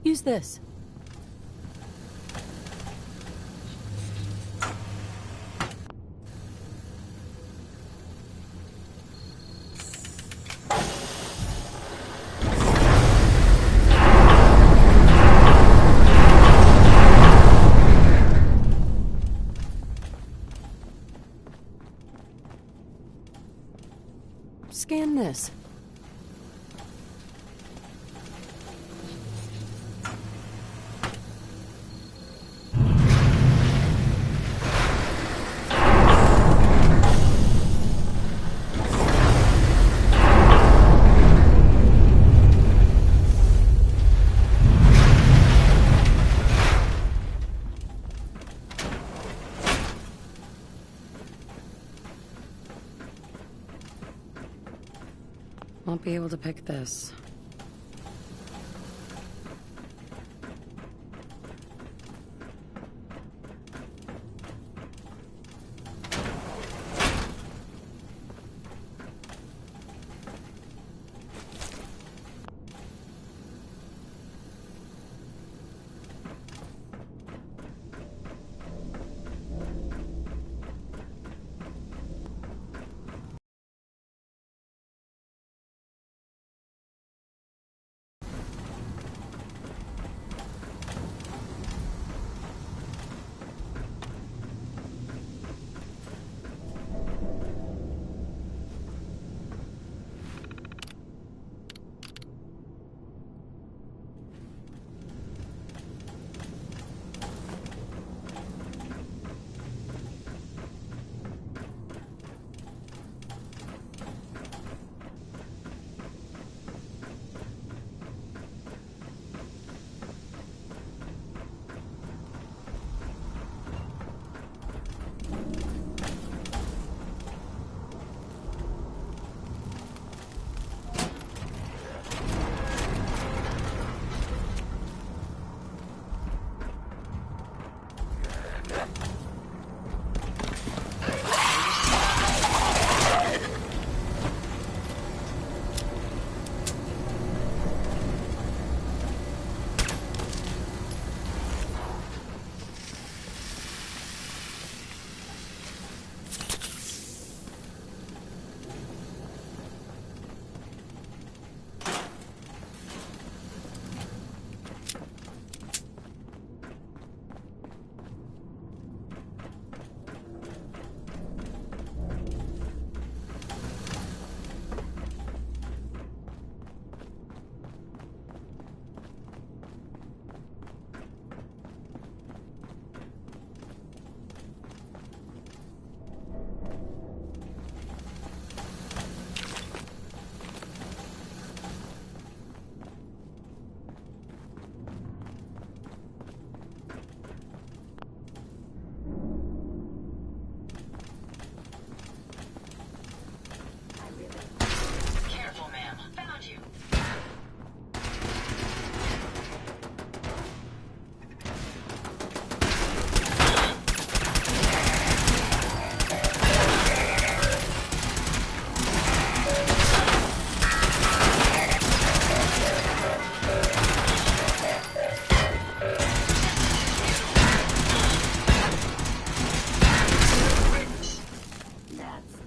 Use this. Scan this. Won't be able to pick this.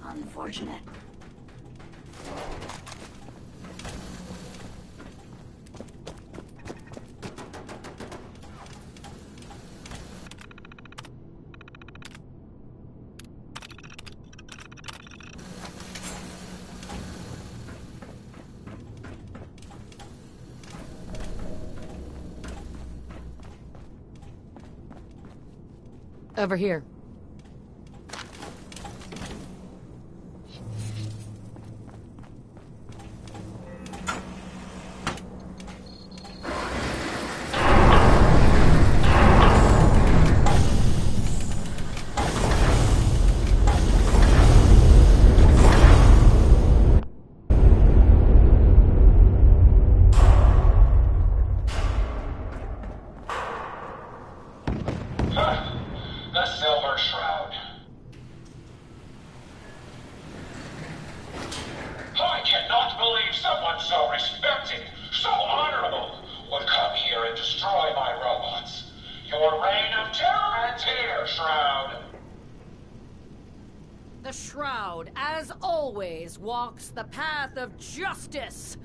Unfortunate. Over here. The Silver Shroud. I cannot believe someone so respected, so honorable, would come here and destroy my robots. Your reign of terror ends here, Shroud. The Shroud, as always, walks the path of justice.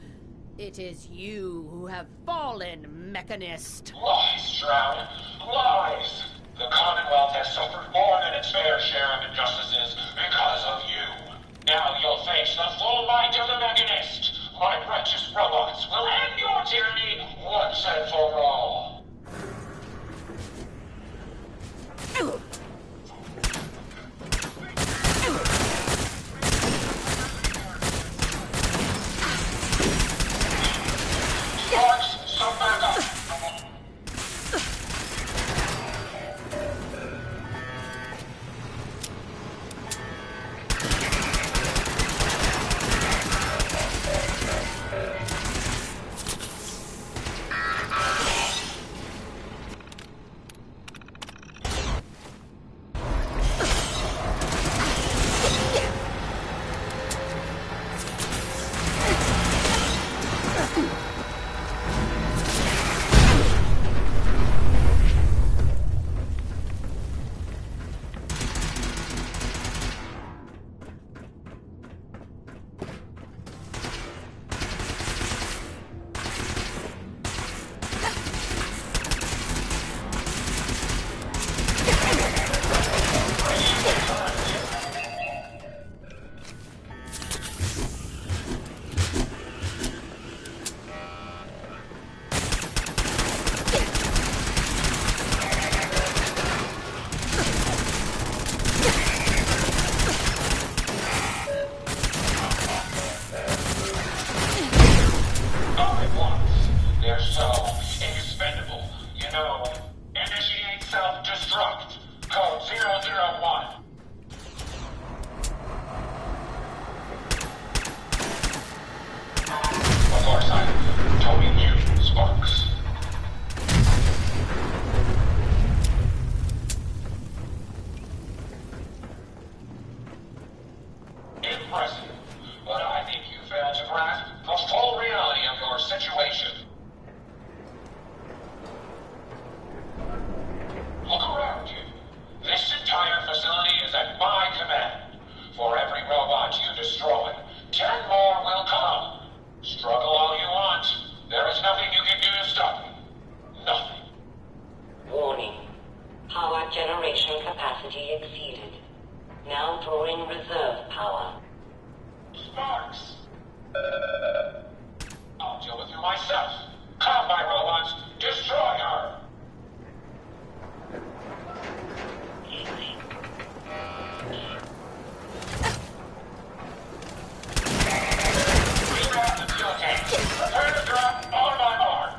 It is you who have fallen, Mechanist. Lies, Shroud. Lies. The Commonwealth has suffered more than its fair share of injustices because of you. Now you'll face the full might of Incoming you, Sparks. Impressive, but I think you failed to grasp the full reality of your situation. Look around you. This entire facility is at my command. For every robot you destroy, 10 more will come. Struggle all you want. There is nothing you can do to stop me. Nothing. Warning. Power generation capacity exceeded. Now drawing reserve power. Sparks! I'll deal with you myself. Come, my robots. Destroy her! Reroute the fuel tanks. Prepare to drop on my mark.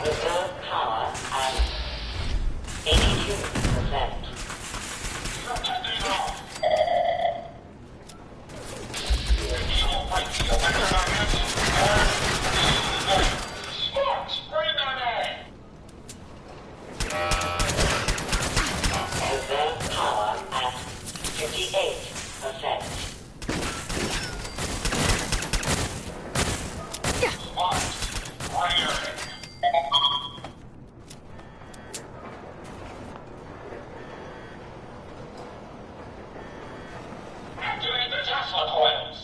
Reserve power at 82%. Sparks, bring them in! Reserve power at 58%. Sparks, firing! Activate the Tesla coils!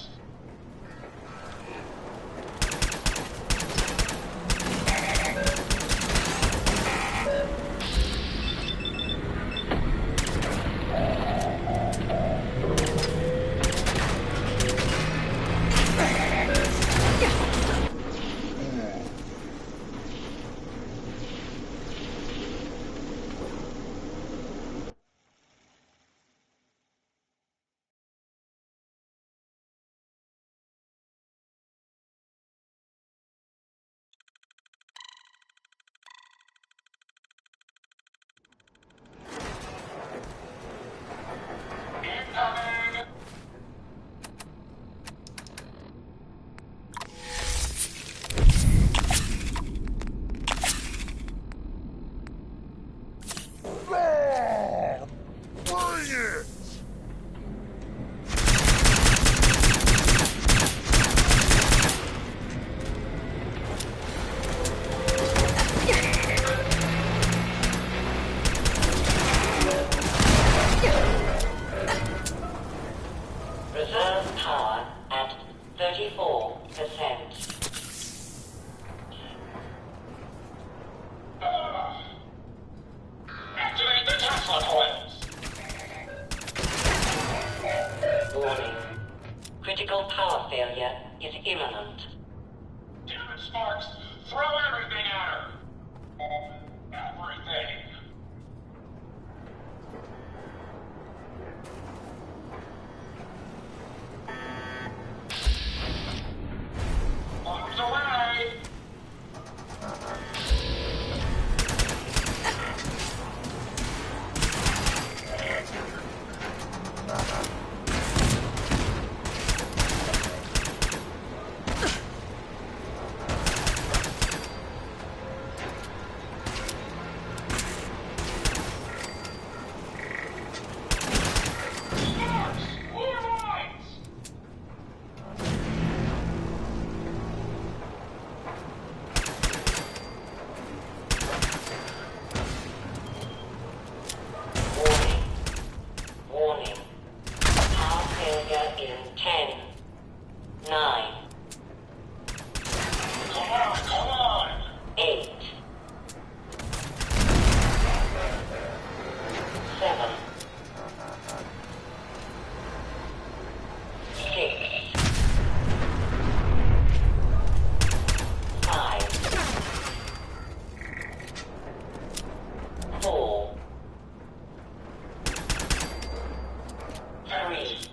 Incoming! Bring it! Reserve power at 34%. Activate the Tesla coils! Warning. Critical power failure is imminent. Damn it, Sparks! Throw everything at her! Everything! Bombs away! Sparks! More lines! Warning. Warning. Power failure in 10, 9, Come on! 8, 7, 6, 5, 4, 3,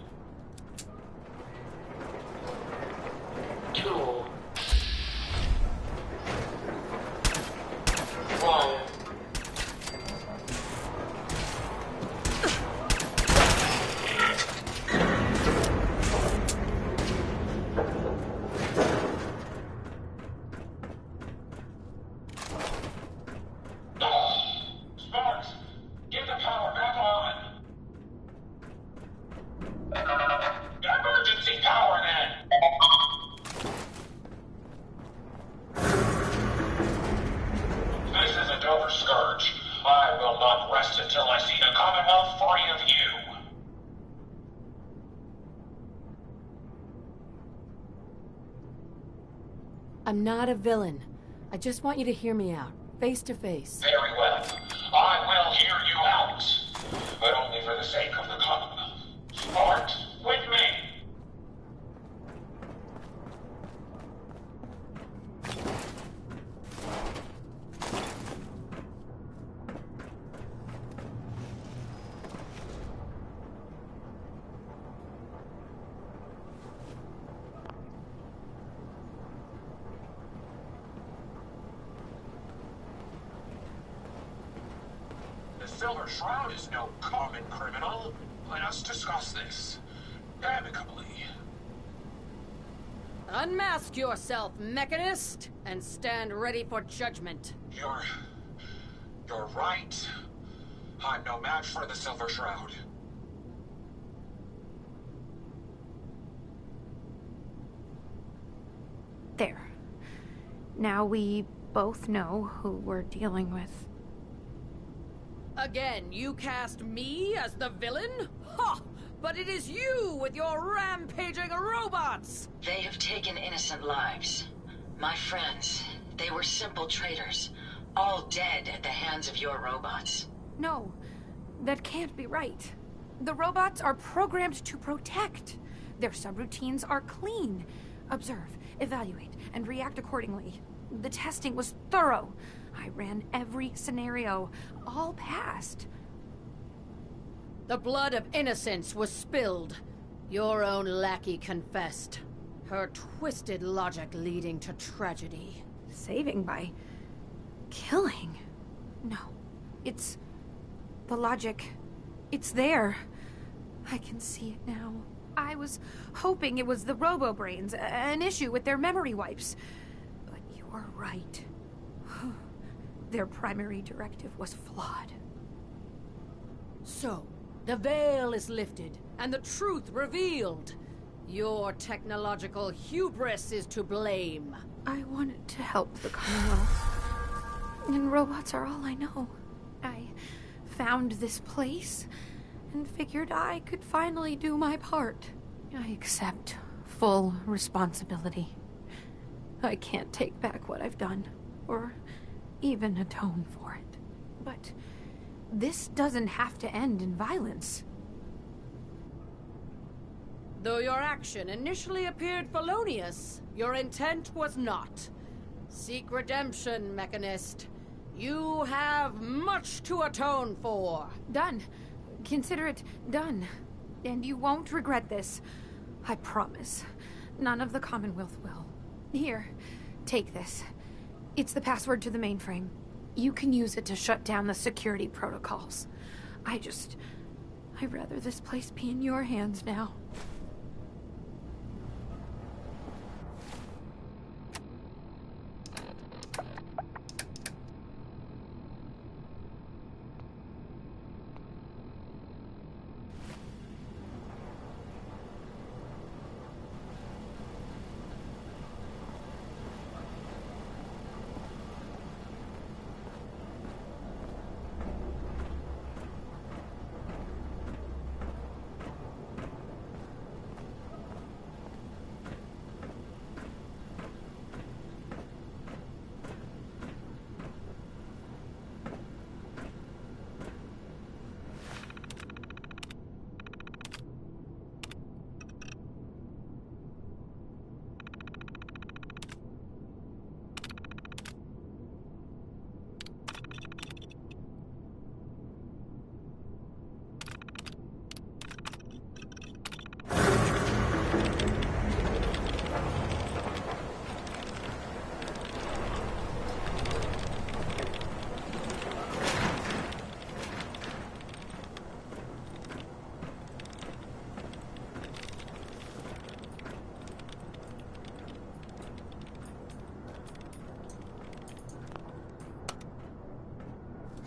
I'm not a villain. I just want you to hear me out, face to face. Very well. I will hear you out. But only for the sake of the Commonwealth. Start with me. The Silver Shroud is no common criminal. Let us discuss this amicably. Unmask yourself, Mechanist, and stand ready for judgment. You're right. I'm no match for the Silver Shroud. There. Now we both know who we're dealing with. Again, you cast me as the villain? Ha! But it is you with your rampaging robots! They have taken innocent lives. My friends, they were simple traitors, all dead at the hands of your robots. No, that can't be right. The robots are programmed to protect. Their subroutines are clean. Observe, evaluate, and react accordingly. The testing was thorough. I ran every scenario. All passed. The blood of innocence was spilled. Your own lackey confessed. Her twisted logic leading to tragedy. Saving by killing? No. It's the logic. It's there. I can see it now. I was hoping it was the robo-brains, an issue with their memory wipes. But you're right. Their primary directive was flawed. So, the veil is lifted, and the truth revealed. Your technological hubris is to blame. I wanted to help the Commonwealth. And robots are all I know. I found this place, and figured I could finally do my part. I accept full responsibility. I can't take back what I've done, or even atone for it. But this doesn't have to end in violence. Though your action initially appeared felonious, your intent was not. Seek redemption, Mechanist. You have much to atone for. Done. Consider it done. And you won't regret this. I promise. None of the Commonwealth will. Here, take this. It's the password to the mainframe. You can use it to shut down the security protocols. I'd rather this place be in your hands now.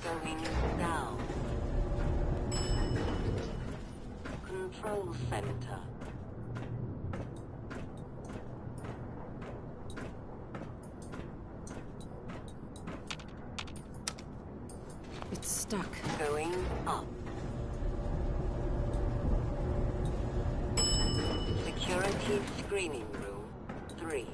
Going down. Control center. It's stuck. Going up. Security screening room 3.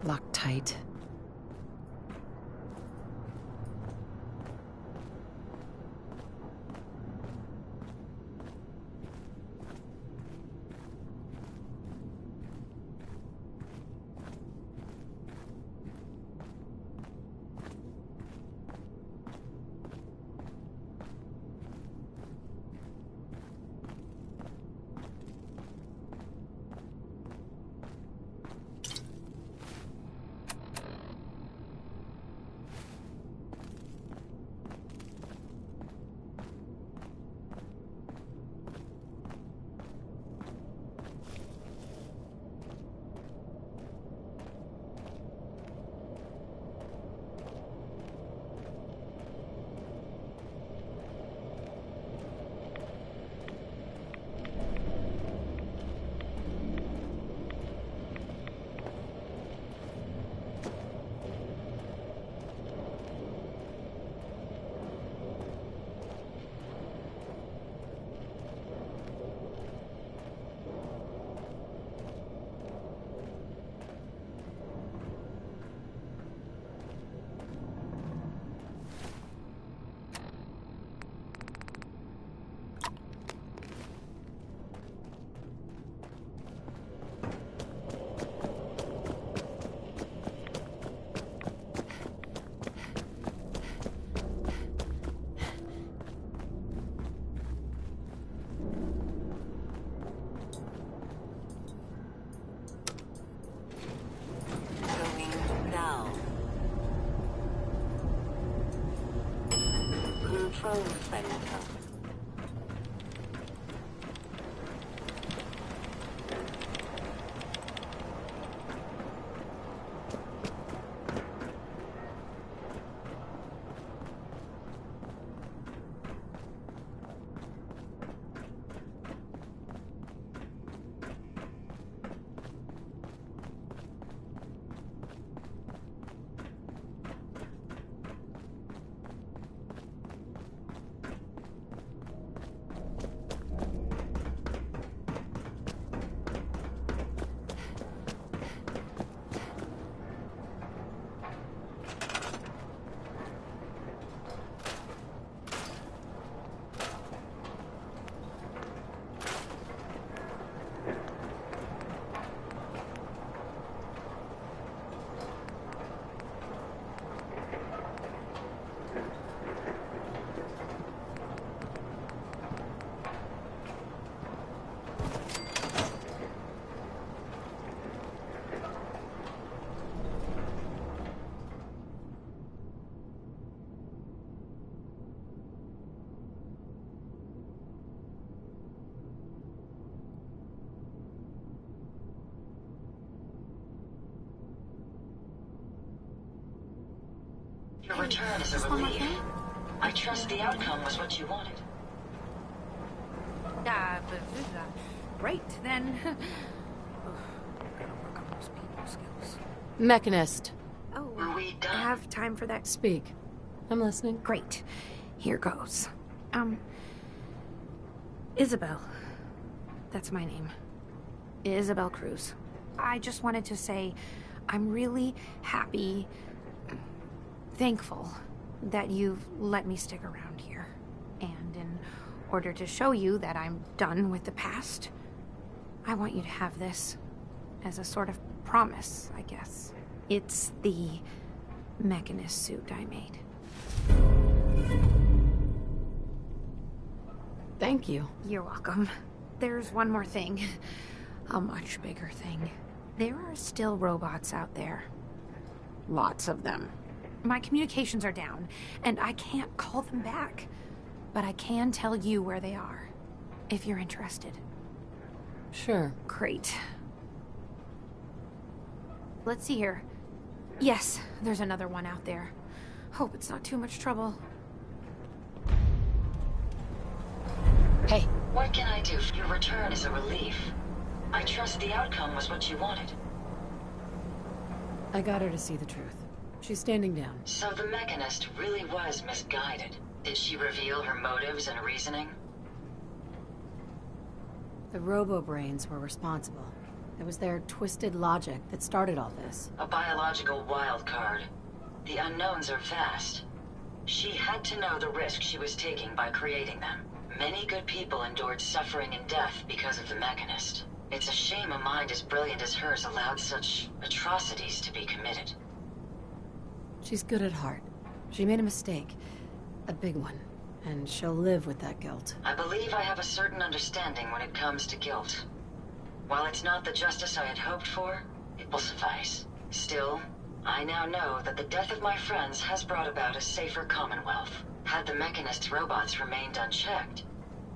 locked tight. Control center. Your return is a relief. I trust the outcome was what you wanted. Great, then. Gotta work on those people skills. Mechanist. Oh, I have time for that. Speak. I'm listening. Great. Here goes. Isabel. That's my name. Isabel Cruz. I just wanted to say I'm really happy, thankful that you've let me stick around here. And in order to show you that I'm done with the past, I want you to have this as a sort of promise, I guess. It's the Mechanist suit I made. Thank you. You're welcome. There's one more thing. A much bigger thing. There are still robots out there. Lots of them. My communications are down, and I can't call them back. But I can tell you where they are, if you're interested. Sure. Great. Let's see here. Yes, there's another one out there. Hope it's not too much trouble. Hey. What can I do? Your return is a relief. I trust the outcome was what you wanted. I got her to see the truth. She's standing down. So the Mechanist really was misguided. Did she reveal her motives and reasoning? The robo-brains were responsible. It was their twisted logic that started all this. A biological wild card. The unknowns are vast. She had to know the risk she was taking by creating them. Many good people endured suffering and death because of the Mechanist. It's a shame a mind as brilliant as hers allowed such atrocities to be committed. She's good at heart. She made a mistake. A big one. And she'll live with that guilt. I believe I have a certain understanding when it comes to guilt. While it's not the justice I had hoped for, it will suffice. Still, I now know that the death of my friends has brought about a safer Commonwealth. Had the Mechanist's robots remained unchecked,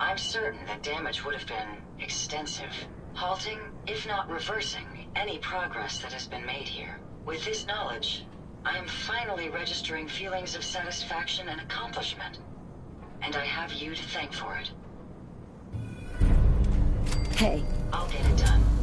I'm certain that damage would have been extensive, halting, if not reversing, any progress that has been made here. With this knowledge, I am finally registering feelings of satisfaction and accomplishment. And I have you to thank for it. Hey. I'll get it done.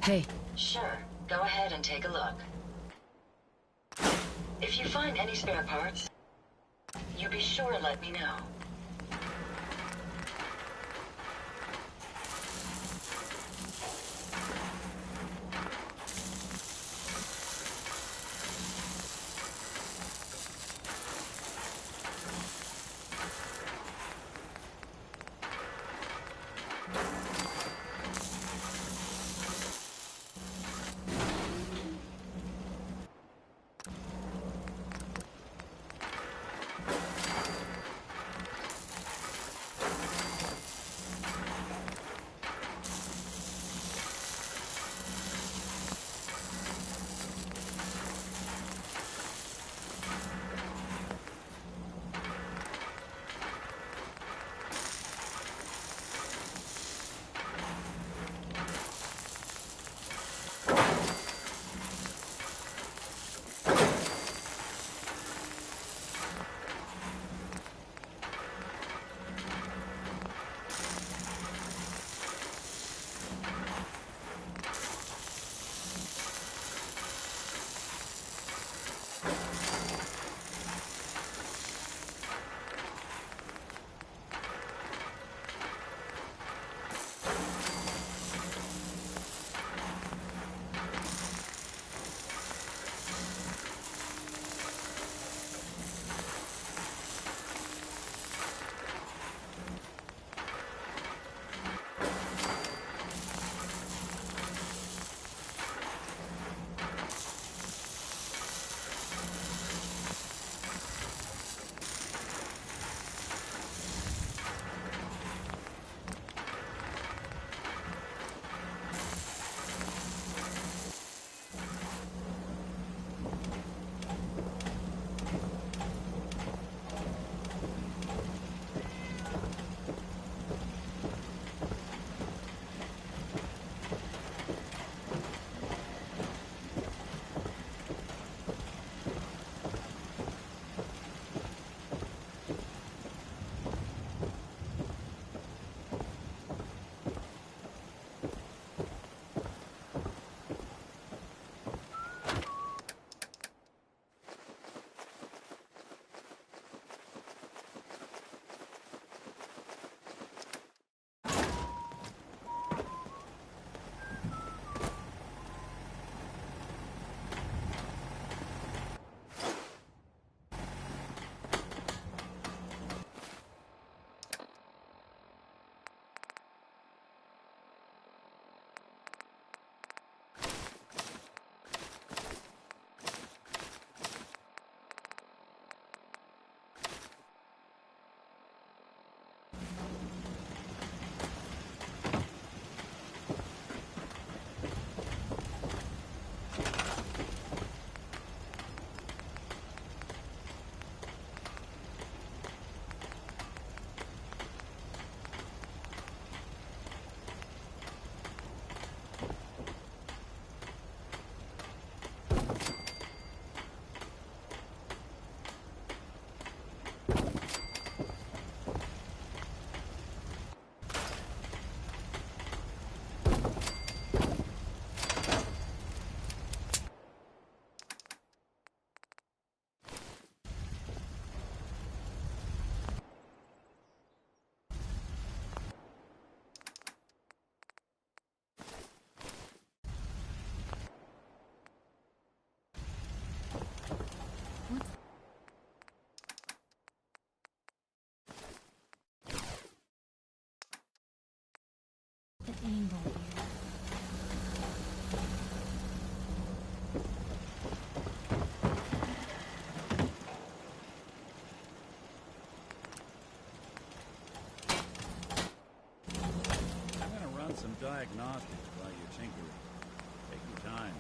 Hey. Sure. Go ahead and take a look. If you find any spare parts, you be sure and let me know. angle here. I'm gonna run some diagnostics while you're tinkering. Take your time.